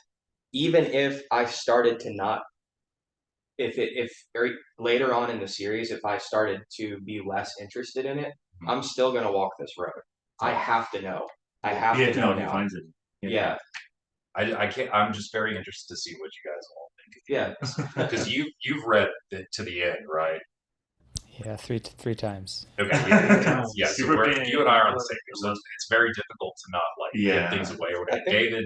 even if I started to not, if later on in the series, if I started to be less interested in it, I'm still gonna walk this road. I have to know. I have You to have to know know if he now. finds it. Yeah, I can't. I'm just very interested to see what you guys all think. yeah. Because you've read it to the end, right? Yeah, three times. Okay, yeah. So Super fan. you and I are on the same page. So it's very difficult to not like Yeah. give things away or whatever. I think- David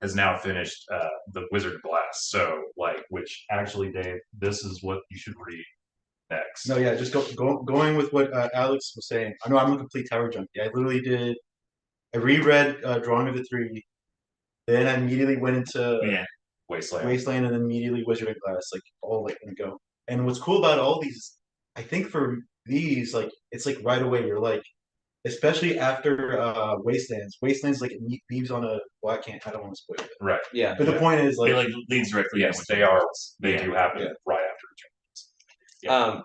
has now finished the Wizard of Glass. So like, which actually, Dave, this is what you should read next. No, yeah, just going with what Alex was saying. I know I'm a complete tower junkie. I literally did. I reread Drawing of the Three, then I immediately went into Wasteland. Wasteland, and then immediately Wizard of Glass, like all like in a go. And what's cool about all these, I think for these, like, it's like right away. You're like, especially after Wastelands. Wastelands like it leaves on a. Well, I don't want to spoil it. Right. Yeah. But the point is, It like, like leads directly. Yes, into they are. They Yeah. do happen Yeah. right after Eternals.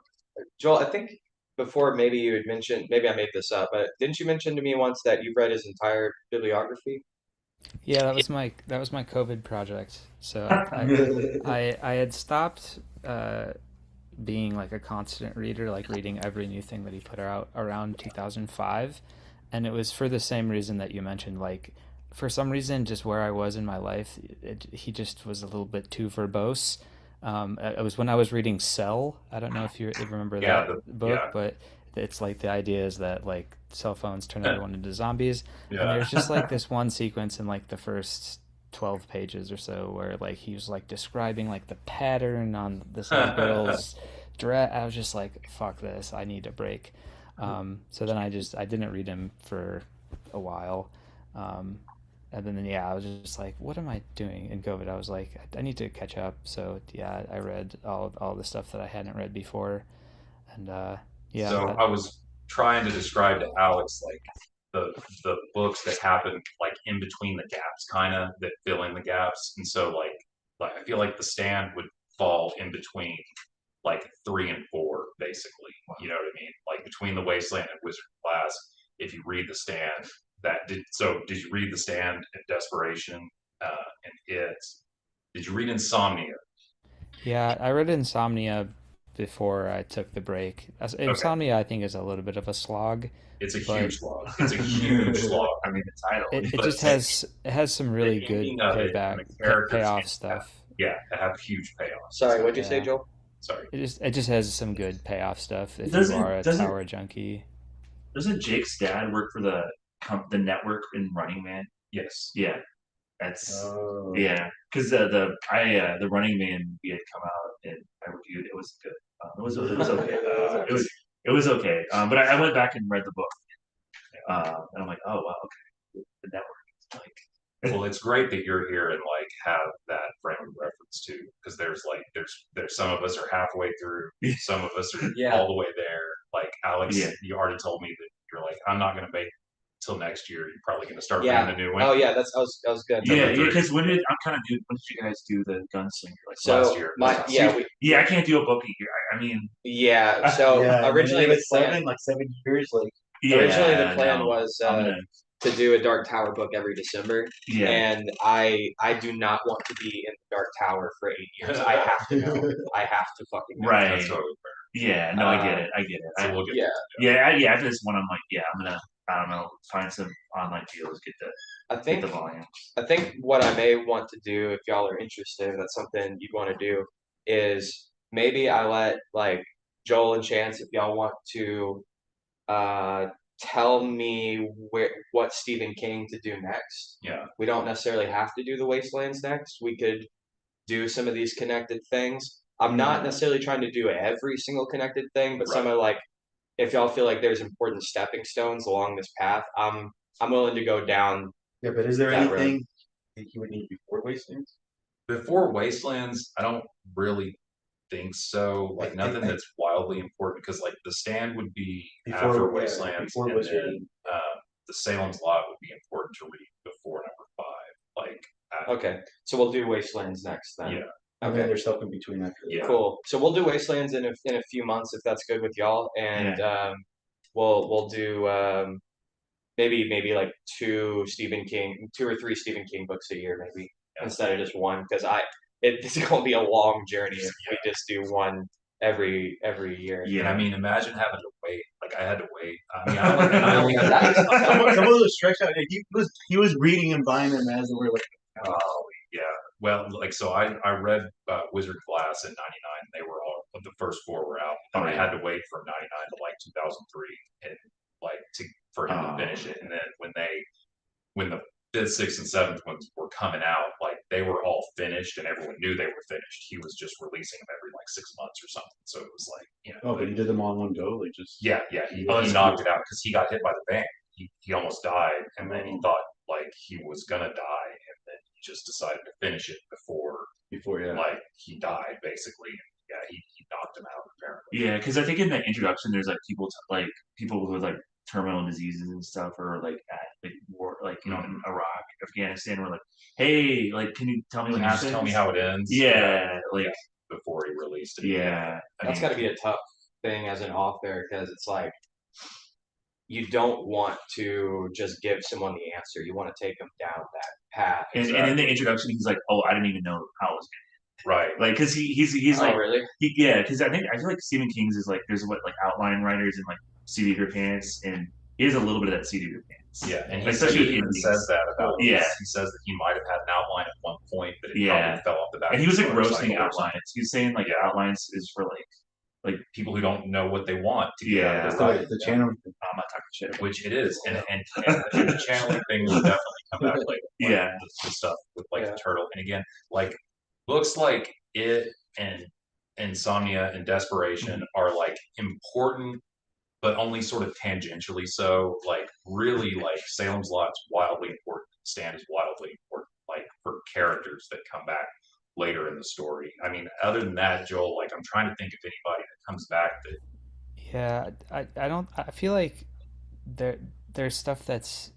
Joel, I think before maybe you had mentioned, maybe I made this up, but didn't you mention to me once that you've read his entire bibliography? Yeah, that was my COVID project. So I had stopped being like a constant reader, like reading every new thing that he put out around 2005, and it was for the same reason that you mentioned. Like, for some reason, just where I was in my life, he just was a little bit too verbose. It was when I was reading Cell. I don't know if you remember Yeah, that book, yeah. but it's like the idea is that like cell phones turn everyone into zombies, and Yeah. there's just like this one sequence in like the first 12 pages or so where like he was like describing like the pattern on this little girl's dress. I was just like, fuck this, I need a break. So then I didn't read him for a while. And then yeah, I was just like, what am I doing in COVID? I was like, I need to catch up. So yeah, I read all the stuff that I hadn't read before. And yeah, So I was trying to describe to Alex like the books that happen like in between the gaps, kind of that fill in the gaps, and so like I feel like The Stand would fall in between like 3 and 4, basically. You know what I mean? Like between The Wasteland and Wizard Glass. If you read The Stand, did you read The Stand and Desperation and It? Did you read Insomnia? yeah, I read Insomnia before I took the break. Insomnia, I think, is a little bit of a slog, It's a but huge slog. It's a huge slog. I mean, the title. it But just has some really the good ending of it payback and the characters payoff in stuff. Yeah, to have huge payoffs. Sorry, what'd you say, Yeah. Joel? Sorry. It just has some good payoff stuff if Doesn't- you are a doesn't- tower junkie. Doesn't Jake's dad work for the network in Running Man? Yes. Yeah, that's Oh. yeah. Because the Running Man movie had come out and I reviewed it. It was good. It was okay. It was okay. But I went back and read the book. And I'm like, oh wow, okay. The network, like, Well, it's great that you're here and like have that frame of reference too, because there's some of us are halfway through, some of us are Yeah. all the way there. Like Alex, Yeah. you already told me that you're like, I'm not gonna make till next year. You're probably gonna start Yeah. reading the new one. Oh yeah, I was good. yeah, three. because when did you guys do the Gunslinger? Like So last year. yeah, I can't do a book a year. I mean, yeah. So Yeah, originally maybe the plan, like 7 years, like yeah, originally the plan no, was I'm gonna, to do a Dark Tower book every December, yeah, and I do not want to be in the Dark Tower for 8 years. I have to know. I have to fucking know. right. That's totally fair. Yeah, no, I get it. I get it. So we'll get Yeah, Yeah, after this one, I'm like, yeah, I'm gonna, I don't know, find some online deals, get I think the volume. I think what I may want to do, if y'all are interested, if that's something you'd want to do, is maybe I let like Joel and Chance, if y'all want to uh tell me what Stephen King to do next. Yeah. We don't necessarily have to do the Wastelands next. We could do some of these connected things. I'm not necessarily trying to do every single connected thing, but some Right. of like if y'all feel like there's important stepping stones along this path, I'm willing to go down. yeah. But is there That road. anything that you would need before Wastelands? Before Wastelands, I don't really think so. Like nothing that's wildly important because like The Stand would be Before- after yeah, Wastelands, before and Wizard. then the Salem's Lot would be important to read before number 5. Like Okay, so we'll do Wastelands next then. Yeah. And then Okay. there's stuff in between after. Yeah. Cool. So we'll do Wastelands in a few months if that's good with y'all, and we'll do maybe like 2 or 3 Stephen King books a year maybe instead of just one because it's gonna be a long journey if we just do one every year. And I mean, imagine having to wait. Like I had to wait. I mean, I only had Some of those stretch out. He was reading and buying them as they were like. Oh yeah. Well, like so, I read Wizard Glass in '99. They were all the first 4 were out, and I had to wait from '99 to like 2003, and like for him to finish it. And then when the 5th, 6th, and 7th ones were coming out, like they were all finished, and everyone knew they were finished. He was just releasing them every like 6 months or something. So it was like Oh, but he did them all in one go, like just. yeah. He knocked it out because he got hit by the van. He almost died, and then he thought like he was gonna die, and then he just decided to finish it before Before, yeah. like he died basically. yeah, he knocked him out apparently. Yeah, because I think in the introduction, there's like people with like terminal diseases and stuff, or like at like war, like in Iraq, Afghanistan, were like, hey, like, can you tell me what Can you just happens? tell me how it ends? Yeah, like before he released it. yeah. That's got to be a tough thing as an author because it's like you don't want to just give someone the answer. You want to take them down that path. And in the introduction, he's like, "Oh, I didn't even know how it was right." Like, because he's Oh, like, really? yeah, because I feel like Stephen King's is like there's what like outline writers and like CD Pants, and he has a little bit of that CD Pants. Yeah, and especially he even says that about yeah. He says that he might have had an outline at one point, but it Yeah. probably fell off the back. And he of was his like roasting motorcycle or outlines. He was saying like outlines is for like people who don't know what they want to get out of That's their the, writing. the channel. I'm not talking shit. Which it is, and the channeling thing will definitely come back later. Like, Yeah. the stuff with like the turtle, and again, like books like it and Insomnia and Desperation are like important, but only sort of tangentially so. Like really, like Salem's Lot's wildly important. Stand is wildly important, like for characters that come back later in the story. I mean, other than that, Joel, like I'm trying to think of anybody that comes back that. Yeah, I don't. I feel like there's stuff that's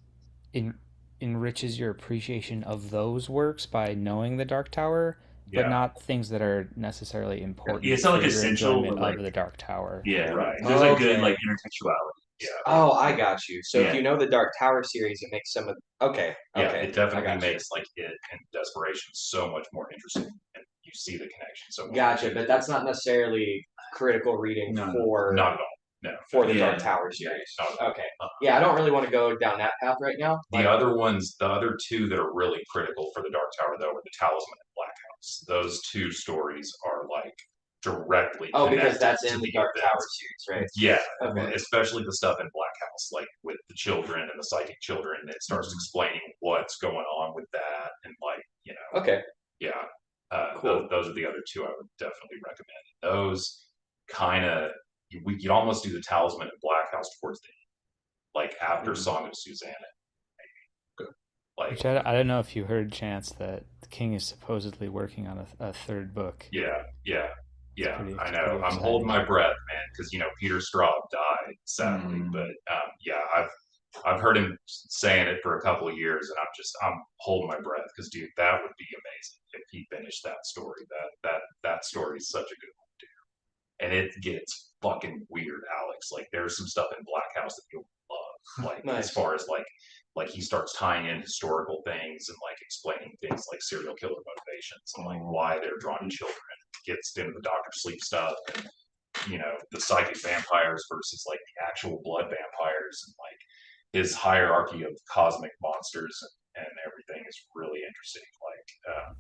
enriches your appreciation of those works by knowing the Dark Tower, but not things that are necessarily important. Yeah, it's not like for your essential, enjoyment but, like, of the Dark Tower. Yeah, Right. There's a good Okay. like intertextuality. Yeah. Oh, I got you. So if Yeah. you know the Dark Tower series, it makes some of okay. Yeah, Okay. it I definitely got you. makes like it and Desperation so much more interesting, and you see the connection. So Gotcha, but that's not necessarily critical reading No, for not at all. No. for the Yeah. Dark Tower Yeah, series. not at all. Okay. Yeah, I don't really want to go down that path right now. The other ones, the other two that are really critical for the Dark Tower, though, are the Talisman and Black House. Those two stories are like directly. Oh, because connected that's to in the the Dark Tower events. series, right? Yeah, Okay. especially the stuff in Black House, like with the children and the psychic children. It starts explaining what's going on with that, and like Okay. yeah. Cool. Those are the other two I would definitely recommend. Those kind of we could almost do the Talisman and Black House towards the end, like after Song of Susanna. Maybe. Like Which I don't know if you heard, Chance, that the King is supposedly working on a third book. yeah. pretty- I it's know. pretty I'm holding my exciting. breath, man, because Peter Straub died sadly, but yeah, I've heard him saying it for a couple of years, and I'm holding my breath because, dude, that would be amazing if he finished that story. That story is such a good one, dude, and it gets fucking weird, Alex. Like there's some stuff in Black House that you'll love, like Nice. as far as like he starts tying in historical things and like explaining things like serial killer motivations and like why they're drawn to children. Gets into the Doctor Sleep stuff and the psychic vampires versus like the actual blood vampires and like his hierarchy of cosmic monsters and everything is really interesting. Like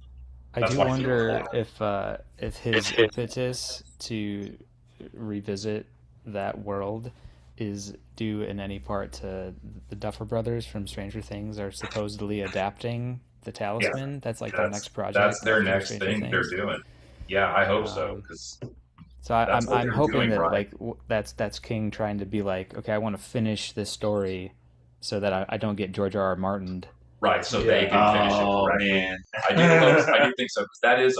I That's do why I wonder feel if his impetus to revisit that world is due in any part to the Duffer Brothers from Stranger Things are supposedly adapting the Talisman. That's like their next project. That's their after next Stranger thing Things. they're doing. Yeah, I hope so because So That's what I'm they're hoping doing, that Brian. like that's King trying to be like, okay, I want to finish this story so that I don't get George R. Martined. right, so they can finish it Oh correctly. man, I do think so because that is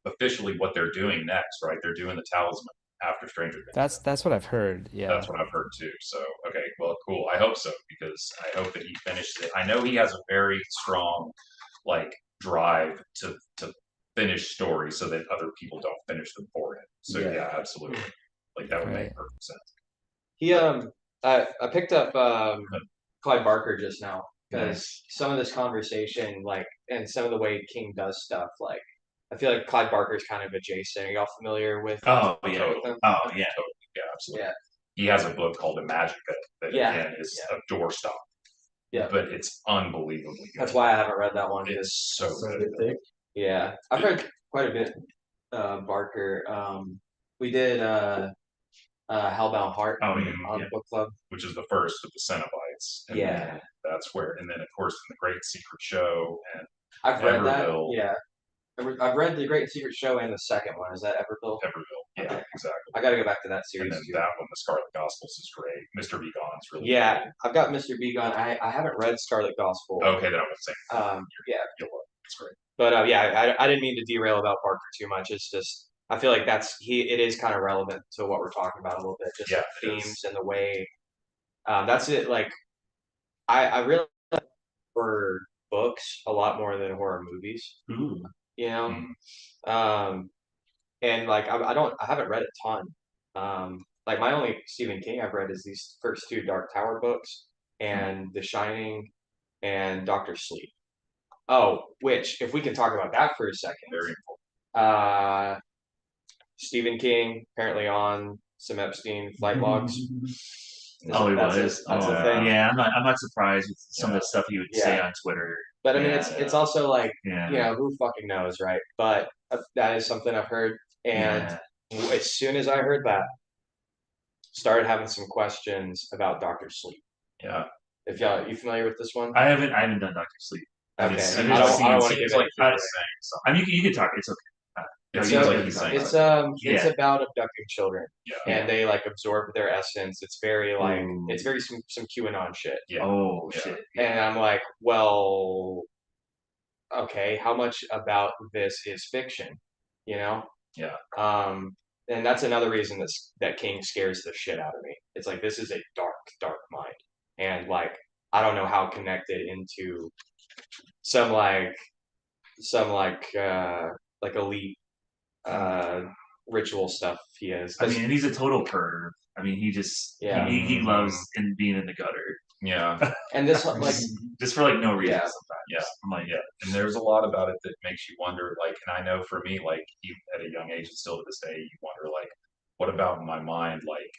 officially what they're doing next, right? They're doing the Talisman after Stranger Things. That's what I've heard. Yeah. That's what I've heard too. So okay, well, cool. I hope so because I hope that he finishes it. I know he has a very strong like drive to finish stories so that other people don't finish them for him. So yeah, absolutely. Like that would make Right. perfect sense. He I picked up Clyde Barker just now because some of this conversation, like, and some of the way King does stuff, like, I feel like Clyde Barker's kind of adjacent. Are y'all familiar with? oh with yeah, them? oh yeah. Yeah, absolutely. Yeah. He has a book called Imagica that Yeah. again is a doorstop. Yeah. But it's unbelievably good. That's why I haven't read that one. It's so So good. thick. Yeah, I've read quite a bit. Barker. We did Hellbound Heart Oh yeah, on yeah. book club. Which is the first of the Cenobites. And Yeah. then that's where, and then of course in the Great Secret Show and I've read that. Everville. Yeah, I've read the Great Secret Show and the second one. Is that Everville? Everville. Yeah, Okay. exactly. I got to go back to that And series then too. that one, the Scarlet Gospels, is great. Mr. B. Gone's really Yeah, great. I've got Mr. B Gun. I haven't read Scarlet Gospel. Okay, then I'm gonna say Yeah, you'll love it. It's great. but yeah, I didn't mean to derail about Barker too much. It's just I feel like it is kind of relevant to what we're talking about a little bit, just Yeah, the it is. themes and the way. That's it. Like I really like horror books a lot more than horror movies. Ooh. You know, Mm. and like I haven't read a ton. Like my only Stephen King I've read is these first two Dark Tower books and The Shining and Doctor Sleep. Oh, which if we can talk about that for a second, Very important. uh, Stephen King apparently on some Epstein flight logs. Oh, he That's was. that's a Oh, thing. yeah. I'm not surprised with some of Yeah. the stuff he would say on Twitter. But I mean, Yeah. it's also like Yeah. who fucking knows, right? But that is something I've heard, and Yeah. as soon as I heard that, started having some questions about Doctor Sleep. Yeah. If y'all, you familiar with this one? I haven't done Doctor Sleep. Okay. I've I just don't want to seen give Seems like it. he was saying something. I mean, you can talk. It's okay. It No, seems you So like can he's talk saying about it's it. it's Yeah. about abducting children, Yeah. and they like absorb their essence. It's very like Ooh. it's very some QAnon shit. Yeah. Oh Yeah. shit. And I'm like, well, okay, how much about this is fiction? You know? Yeah. And that's another reason that King scares the shit out of me. It's like this is a dark, dark mind, and like I don't know how connected into some like elite ritual stuff he is. I 'Cause- mean, and he's a total perv. I mean, he just Yeah. he loves in being in the gutter. Yeah. and this one, like Just for like no reason Yeah. sometimes. Yeah. I'm like, Yeah, and there's a lot about it that makes you wonder, like, and I know for me, like, even at a young age and still to this day, you wonder, like, what about my mind, like,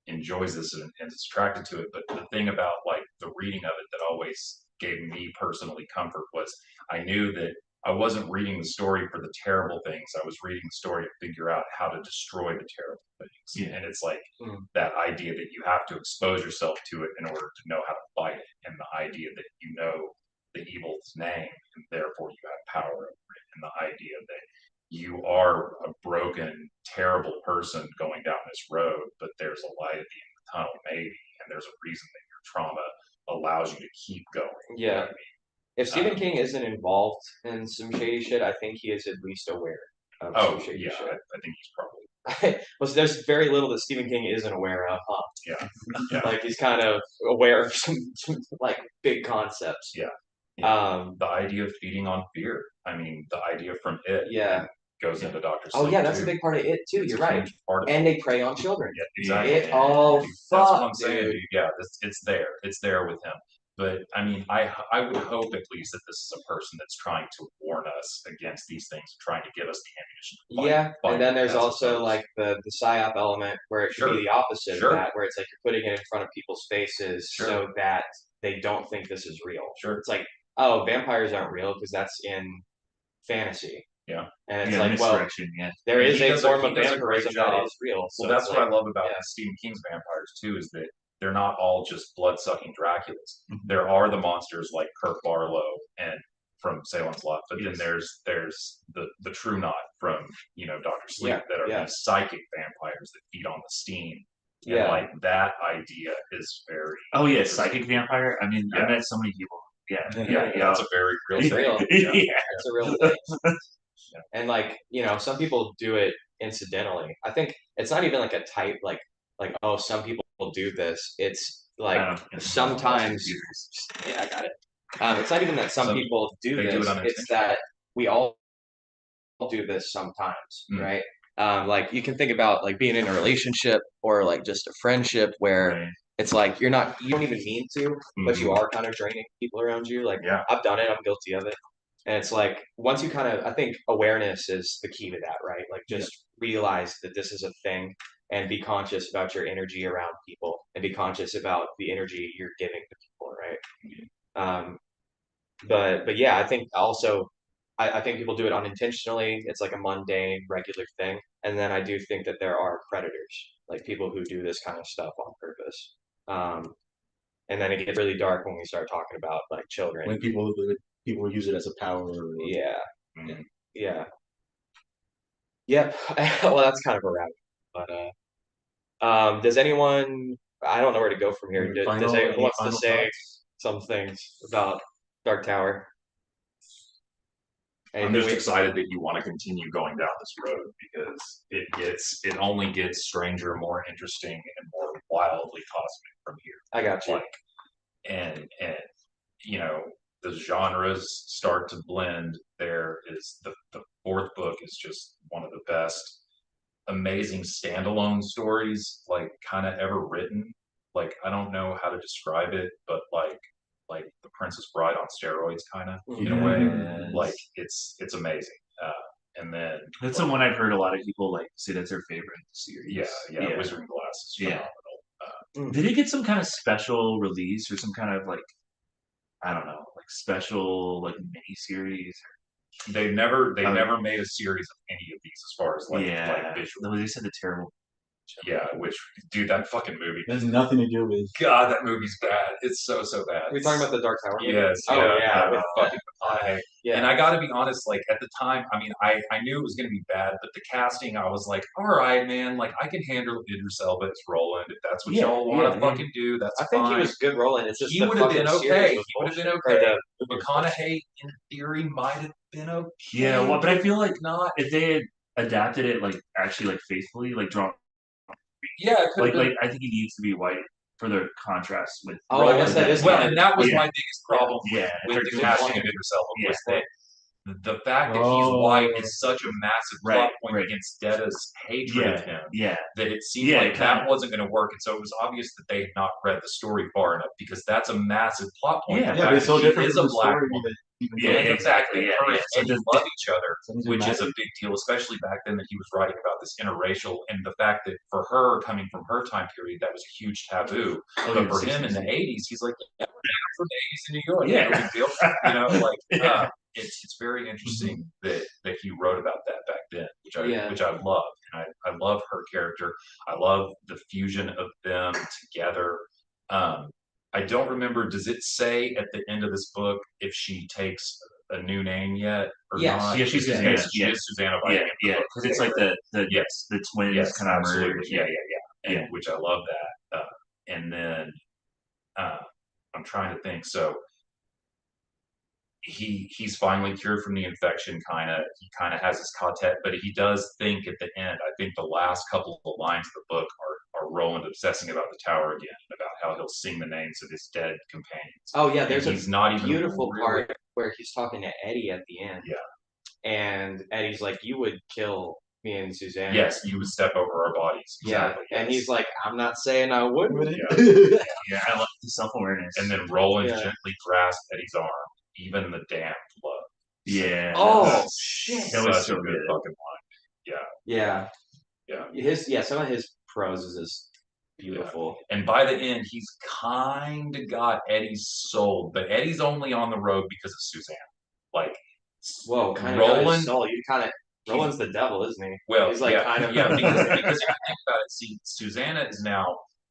enjoys this and is attracted to it? But the thing about, like, the reading of it that always gave me personally comfort was I knew that I wasn't reading the story for the terrible things. I was reading the story to figure out how to destroy the terrible things. Yeah. And it's like Mm. that idea that you have to expose yourself to it in order to know how to fight it, and the idea that you know the evil's name and therefore you have power over it, and the idea that you are a broken, terrible person going down this road, but there's a light at the end of the tunnel, maybe, and there's a reason that your trauma allows you to keep going. You know Yeah. what I mean? if Stephen King isn't involved in some shady shit, I think he is at least aware of some Oh, shady yeah, I shit. think he's probably, Well, there's very little that Stephen King isn't aware of, huh? yeah, yeah. Like he's kind of aware of some like big concepts. Yeah. The idea of feeding on fear. I mean, the idea from it Yeah. goes into Doctor Oh Sleep. yeah, that's a too. big part of it too. It's You're a right. huge part of And it. they prey on children. Yeah, exactly. It all That's what fuck, I'm saying, dude. dude. Yeah, it's there. It's there with him. But I mean, I would hope at least that this is a person that's trying to warn us against these things, trying to give us the ammunition to fight. Yeah, fight and then there's as also opposed- like the psyop element where it could Sure. be the opposite Sure. of that, where it's like you're putting it in front of people's faces Sure. so that they don't think this is real. Sure. It's like, oh, vampires aren't real because that's in fantasy. Yeah. And it's yeah, like, well, misdirection. Yeah. there And is he a does a- form he of does a great vampirism that job. is real. So Well, that's it's what like, I love about yeah. Stephen King's vampires too, is that they're not all just blood-sucking Draculas. Mhm. There are the monsters like Kirk Barlow and from Salem's Lot, but Yes. then there's the True Knot from Doctor Sleep Yeah, that are yeah. these psychic vampires that feed on the steam. And Yeah. like that idea is very Oh yeah, interesting. psychic vampire. I mean, Yeah. I met so many people. Yeah. Yeah, that's a very real It's thing. real. Yeah. Yeah. That's a real thing. And like, some people do it incidentally. I think it's not even like a type like oh, some people do this. It's like sometimes yeah, I got it. It's not even that some Some- people do they do it this. It's unintentionally. that we all do this sometimes, Mm. right? Like you can think about like being in a relationship or like just a friendship where Right. it's like you don't even mean to, but you Mhm. are kind of draining people around you. Like Yeah. I've done it, I'm guilty of it. And it's like once you I think awareness is the key to that, right? Like just realize that this is a thing and be conscious about your energy around people and be conscious about the energy you're giving to people, right? But yeah, I think also I think people do it unintentionally. It's like a mundane, regular thing. And then I do think that there are predators, like people who do this kind of stuff on purpose. And then it gets really dark when we start talking about like children. When people use it as a power. Yeah. Mhm. Yeah. Yep. Well, that's kind of a wrap. But does anyone? I don't know where to go from here. Does Final- anyone wants to final say thoughts? some things about Dark Tower? I'm just excited that you want to continue going down this road because it only gets stranger, more interesting, and more wildly cosmic from here. I got you. Like, and you know, the genres start to blend. There is the fourth book is just one of the best, amazing standalone stories like kind of ever written. Like I don't know how to describe it, but like the Princess Bride on steroids, kind of in a way. Yes. Like it's amazing. And then That's the one I've heard a lot of people like say that's their favorite series. yeah, Wizarding Glass is phenomenal. Did it get some kind of special release or some kind of like, I don't know, like special like mini series? They've never made a series of any of these as far as like visual. They said the terrible. Yeah, which dude, that fucking movie. It has nothing to do with. God, that movie's bad. It's so bad. Are we talking about the Dark Tower? Yes. Oh yeah, with fucking McConaughey. yeah. And I got to be honest, like at the time, I mean, I knew it was going to be bad, but the casting, I was like, all right, man, like I can handle Idris Elba as Roland if that's what y'all want to fucking do. That's I think fine. he was good Roland. It's just He would have been okay. He would have been okay. The McConaughey, in theory, might have been okay. Yeah, well, but I feel like not if they had adapted it like actually like faithfully, like drawn. Yeah, it could like I think he needs to be white for the contrast with. Oh, I guess that is well, and that was my biggest problem with the they're casting doing of Idris Elba was Yeah. that the fact that he's white is such a massive plot point against Detta's hatred of him that it seemed like that wasn't going to work, and so it was obvious that they had not read the story far enough because that's a massive plot point. Yeah, but it's so different is from a the black story woman. that Exactly. Her and Eddie love each other, Sounds which is a magic. big deal, especially back then that he was writing about this interracial and the fact that for her, coming from her time period, that was a huge taboo. But for him in the 80s, he's like, yeah, we're from the 80s in New York. Yeah. No big deal. You know, like it's very interesting that he wrote about that back then, which I love. And I love her character. I love the fusion of them together. I don't remember, does it say at the end of this book if she takes a new name yet or not? Yeah, she's Susanna. Susanna. She is Susanna by the end of the book. Because it's like the twins kind of absolutely. merge. And which I love that. And then I'm trying to think. So he's finally cured from the infection, he kind of has his contact, but he does think at the end, I think the last couple of lines of the book are Roland obsessing about the tower again, about how he'll sing the names of his dead companions. Oh yeah, there's he's not even beautiful part where he's talking to Eddie at the end. Yeah. And Eddie's like, you would kill me and Susanna. Yes, you would step over our bodies. Exactly, yeah. And he's like, I'm not saying I wouldn't. Yeah, I love the self-awareness. And then Roland gently grasped Eddie's arm, even the damned love. Yeah. Oh shit. That was so good good. fucking line. Yeah. Yeah. Some of his prose is just beautiful. Yeah. And by the end, he's kind of got Eddie's soul, but Eddie's only on the road because of Susanna. Like, whoa, kind of Roland. Soul. You kind of Roland's the devil, isn't he? Well, he's like kind of because if you think about it, see, Susanna is now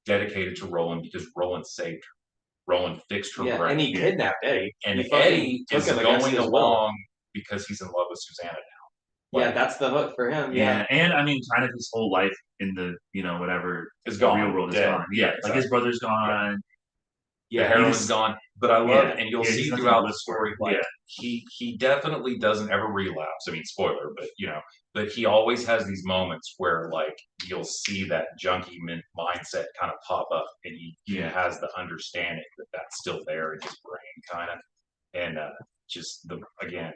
dedicated to Roland because Roland saved her. Roland fixed her brain. And he kidnapped Eddie. And Eddie is going along because he's in love with Susanna now. Like, that's the hook for him. Yeah, and I mean, kind of his whole life in the whatever is gone. The real world is gone. Yeah, exactly. Like his brother's gone. Yeah, the heroin's gone. But I love, and you'll see throughout the story, like he definitely doesn't ever relapse. I mean, spoiler, but but he always has these moments where like you'll see that junkie mindset kind of pop up, and he has the understanding that that's still there in his brain, kind of, and just again.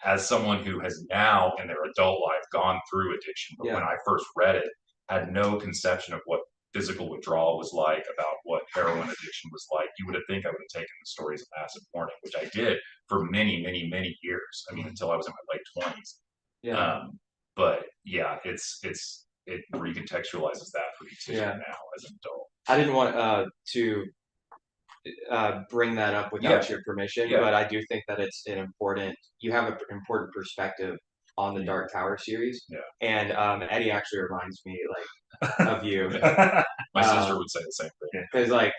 As someone who has now in their adult life gone through addiction, but when I first read it, had no conception of what physical withdrawal was like, about what heroin addiction was like. You would have think I would have taken the stories of acid warning, which I did for many, many, many years. I mean, until I was in my late 20s. Yeah. But yeah, it recontextualizes that for me too now as an adult. I didn't want to bring that up without your permission, but I do think that it's you have an important perspective on the Dark Tower series. Yeah. And Eddie actually reminds me of you. My sister would say the same thing. Because like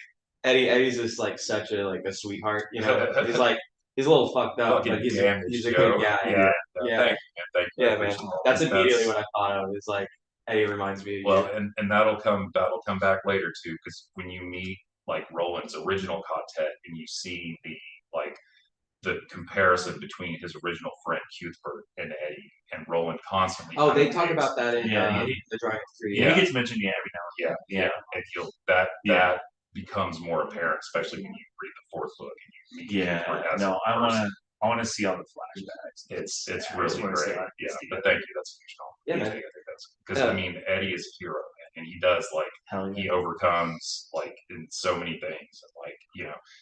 Eddie's just like such a sweetheart, He's like he's a little fucked up, but he's a good guy. Thank you, man. That's immediately what I thought of. It's like Eddie reminds me of you. And that'll come back later too, because when you meet like Roland's original quartet and you see the like the comparison between his original friend Cuthbert and Eddie and Roland constantly. Oh, kind they of talk makes- about that in Yeah, the Drawing of Three. Yeah, Yeah. he gets mentioned, every now Yeah, and that Yeah. that becomes more apparent, especially when you read the fourth book and you meet and Cuthbert yeah. as No, a I person. want to see all the flashbacks. It's Yeah, I just really wanna see great. how it Yeah, gets but together. thank you. That's a huge Yeah, compliment. man. I think that's because Yeah. I mean Eddie is a hero, man, and he does like Hell he yeah. overcomes like in so many things, and like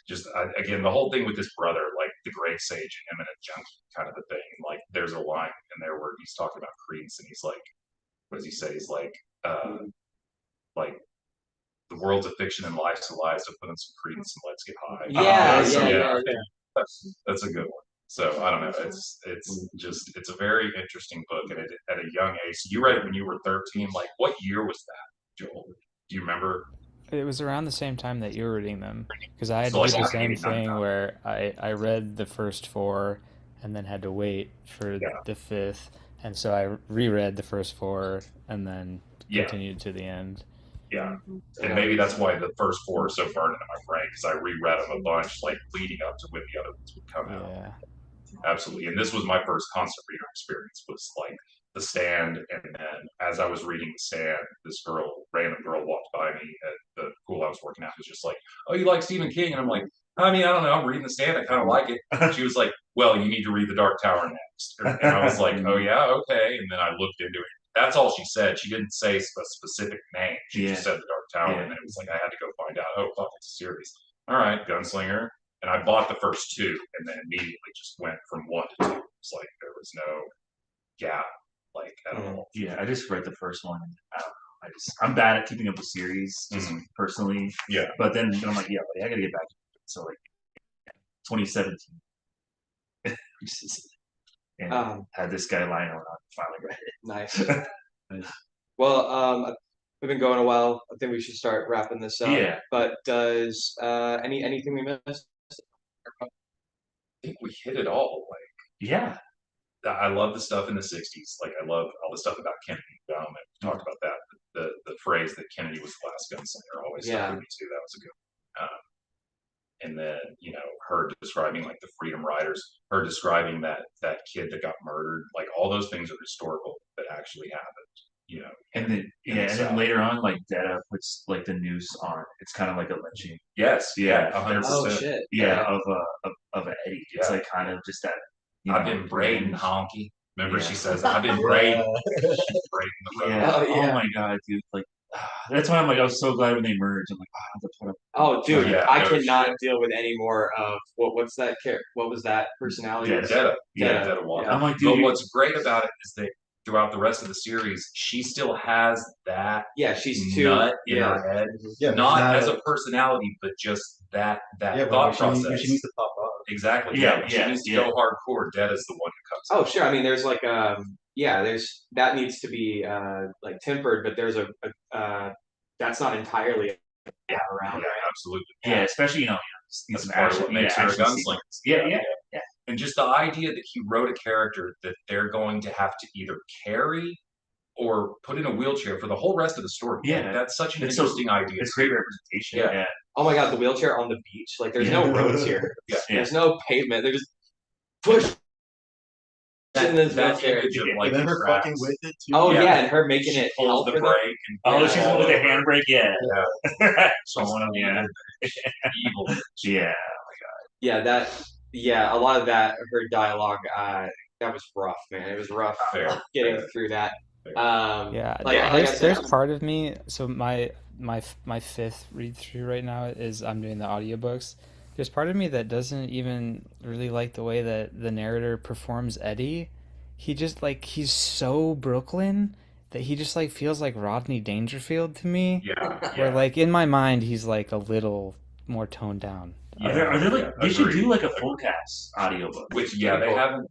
just again the whole thing with his brother, like the great sage and eminent junkie kind of a thing. Like there's a line in there where he's talking about credence, and he's like, what does he say? He's like the world's a fiction and life's a lie, so put in some credence and let's get high. Yeah. That's a good one. So I don't know. It's a very interesting book, and at a young age. So you read it when you were 13. Like, what year was that, Joel? Do you remember? It was around the same time that you were reading them, because I had So, to do like, the same 89 thing time. where I read the first four and then had to wait for Yeah. the fifth, and so I reread the first four and then Yeah. continued to the end. Yeah, and maybe that's why the first four are so burned into my brain because I reread them a bunch, like leading up to when the other ones would come out. Yeah. Absolutely, and this was my first constant reader experience. Was like The Stand, and then as I was reading The Stand, this random girl, walked by me at the school I was working at. Was just like, "Oh, you like Stephen King?" And I'm like, "I mean, I don't know. I'm reading The Stand. I kind of like it." She was like, "Well, you need to read The Dark Tower next." And I was like, "Oh yeah, okay." And then I looked into it. That's all she said. She didn't say a specific name. She just said The Dark Tower, Yeah. and then it was like I had to go find out. Oh, fuck, it's a series. All right, Gunslinger. And I bought the first two, and then immediately just went from one to two. It's like there was no gap, like at all. Yeah, I just read the first one. And I don't know. I'm bad at keeping up with series, just personally. Yeah. But then I'm like, yeah, buddy, I gotta get back to it. So like 2017. and had this guy lying around. Finally read it. Nice. Well, we've been going a while. I think we should start wrapping this up. Yeah. But does anything we missed? I think we hit it all. Like, Yeah. I love the stuff in the '60s. Like, I love all the stuff about Kennedy. We talked about that. The phrase that Kennedy was the last gunslinger always stuck with me too. That was a good one. And then her describing like the Freedom Riders, her describing that kid that got murdered. Like all those things are historical that actually happened. And then and then later on, like Data puts like the noose on. It's kind of like a lynching. Yes. Yeah. 100%. Oh shit. Yeah, of Eddie. It's like kind of just that. I've been braiding honky. Remember, Yeah. she says, "I've been braiding." Braiding the road. Yeah. Oh, yeah. Oh my god, dude. Like that's why I'm like, I was so glad when they merged. I'm like, I have to put up. Oh, dude, Yeah, I no cannot shit. deal with any more of what's that character? What was that personality? Yeah, Detta. Yeah. Detta Water. I'm like, But dude. what's great about it is that throughout the rest of the series, she still has that Yeah, she's too. nut in her head. Yeah, but Not it's as a personality, but just that yeah, thought but when process. she needs to pop up. Exactly. Yeah, When she yeah, needs to yeah. go hardcore, Detta's the one who comes. Oh, sure. I mean, there's like there's that needs to be like tempered, but there's a that's not entirely around. Yeah, Right? absolutely. Yeah, especially That's some part of what makes her a action gunslinger. sequences. Yeah. And just the idea that he wrote a character that they're going to have to either carry or put in a wheelchair for the whole rest of the story. Yeah. Like, that's such an It's so- interesting idea. It's great representation. Yeah. Yeah. Oh my God, the wheelchair on the beach. Like, there's no roads here. Yeah. There's no pavement. They're just push. In this That wheelchair. image of like And then the her tracks. fucking with it too. Oh Yeah. yeah, and her making She it pulls help the for them. brake. And Oh, falls she's all with the over. handbrake. Yeah. So one of them evil. Yeah. Yeah, a lot of that her dialogue that was rough, man. It was rough Fair. getting Fair. through that. Yeah, like I there's said, part of me. So my fifth read through right now is I'm doing the audiobooks. There's part of me that doesn't even really like the way that the narrator performs Eddie. He just he's so Brooklyn that he just feels like Rodney Dangerfield to me. Yeah. Where in my mind he's a little more toned down. Are there they should agreed. do a full cast audiobook. Which they haven't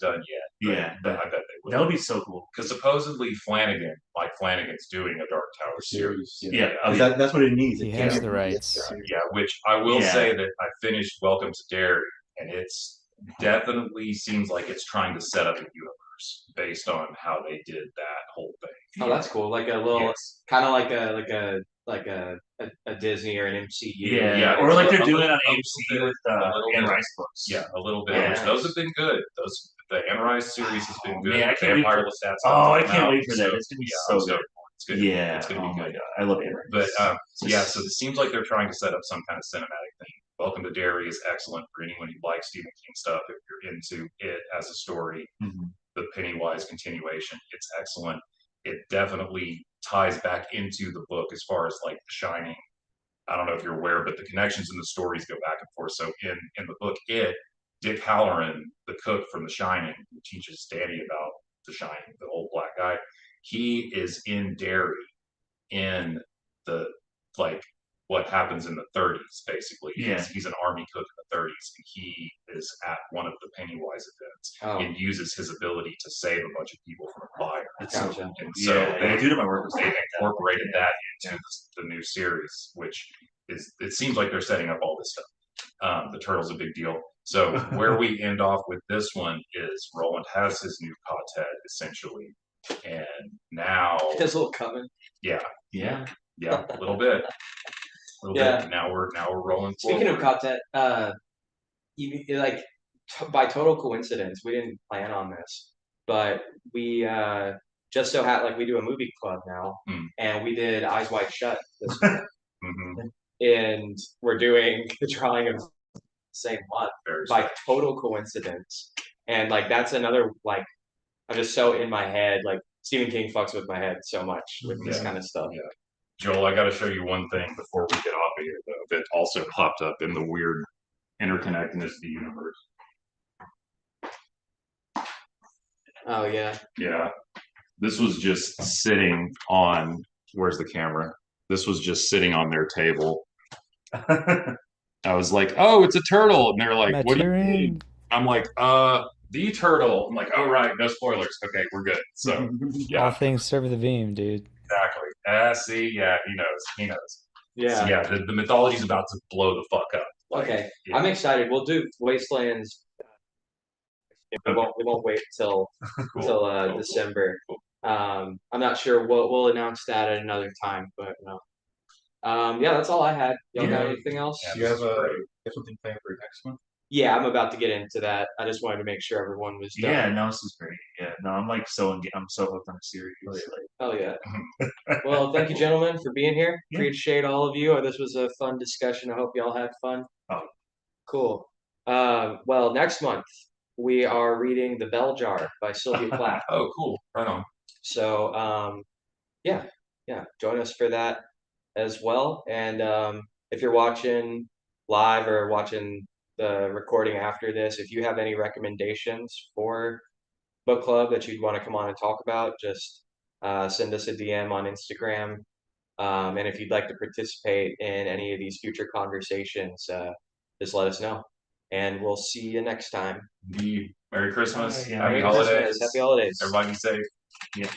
done yet. Yeah, but I bet they will. that would be so cool. Because supposedly Mike Flanagan's doing a Dark Tower series. Yeah. That's what it needs. He It has can't the be rights. Yeah, which I will Yeah. say that I finished Welcome to Derry, and it's definitely seems like it's trying to set up a universe based on how they did that whole thing. Oh, that's cool. Like a little, Yes. kind of like a a Disney or an MCU. Yeah, or like they're doing it on AMC with little Anne bit. Rice books. Yeah, a little bit. Yeah. Which those have been good. The Anne Rice series has been good. Man, I can't wait Vampire for- Lestat. Oh, I can't wait for that. It's gonna be yeah, so I'm good. stoked for it. It's good. Yeah, It's gonna oh be my good. god, I love Anne Rice. But yeah, so it seems like they're trying to set up some kind of cinematic thing. Welcome to Derry is excellent for anyone who likes Stephen King stuff. If you're into it as a story, Mhm. the Pennywise continuation, it's excellent. It definitely ties back into the book as far as like The Shining. I don't know if you're aware, but the connections in the stories go back and forth. So in the book, Dick Halloran, the cook from The Shining, who teaches Danny about The Shining, the old black guy, he is in Derry in the like what happens in the 30s, basically. Yeah. He's an army cook in the 30s, and he is at one of the Pennywise events Oh, and uses his ability to save a bunch of people from a fire. That's so Gotcha. And so yeah, they dude at my work was they like that. incorporated that into the new series, which is it seems like they're setting up all this stuff. The turtle's a big deal. So where we end off with this one is Roland has his new quartet essentially, and now his little coven. yeah, Yeah. a little bit. Yeah. Bit. Now we're rolling. Speaking of forward. quartet, you like by total coincidence, we didn't plan on this, but we just so had like we do a movie club now, and we did Eyes Wide Shut this month, and we're doing the drawing of the same month by total coincidence, and like that's another like I'm just so in my head like Stephen King fucks with my head so much with this kind of stuff. Yeah. Joel, I got to show you one thing before we get off of here, though, that also popped up in the weird interconnectedness of the universe. Oh yeah. Yeah. This was just sitting on, where's the camera? This was just sitting on their table. I was like, oh, it's a turtle. And they're like, what do you mean? I'm like, the turtle. I'm like, oh, right. No spoilers. Okay, we're good. So, yeah. All things serve the beam, dude. Exactly. See, yeah, he knows. He knows. Yeah. So, yeah, the mythology's about to blow the fuck up. Like, Okay. yeah. I'm excited. We'll do Wastelands. We won't wait till Cool. December. Cool. I'm not sure. We'll announce that at another time, but no. Yeah, that's all I had. Y'all got anything else? Yeah. Do you have something planned for next month? Yeah, I'm about to get into that. I just wanted to make sure everyone was done. Yeah, no, this is great. Yeah, no, I'm like I'm so hooked on the series. Like, Oh yeah. Well, thank you, gentlemen, for being here. Yeah. Appreciate all of you. This was a fun discussion. I hope y'all had fun. Oh. Cool. Well, next month we are reading The Bell Jar by Sylvia Plath. Oh, cool. Right on. So, yeah, join us for that as well. And if you're watching live or watching the recording after this, if you have any recommendations for book club that you'd want to come on and talk about, just send us a DM on Instagram. And if you'd like to participate in any of these future conversations, just let us know. And we'll see you next time. Indeed. Merry Christmas. Yeah, Happy Merry holidays. Christmas. Happy holidays. Everybody be safe. yeah.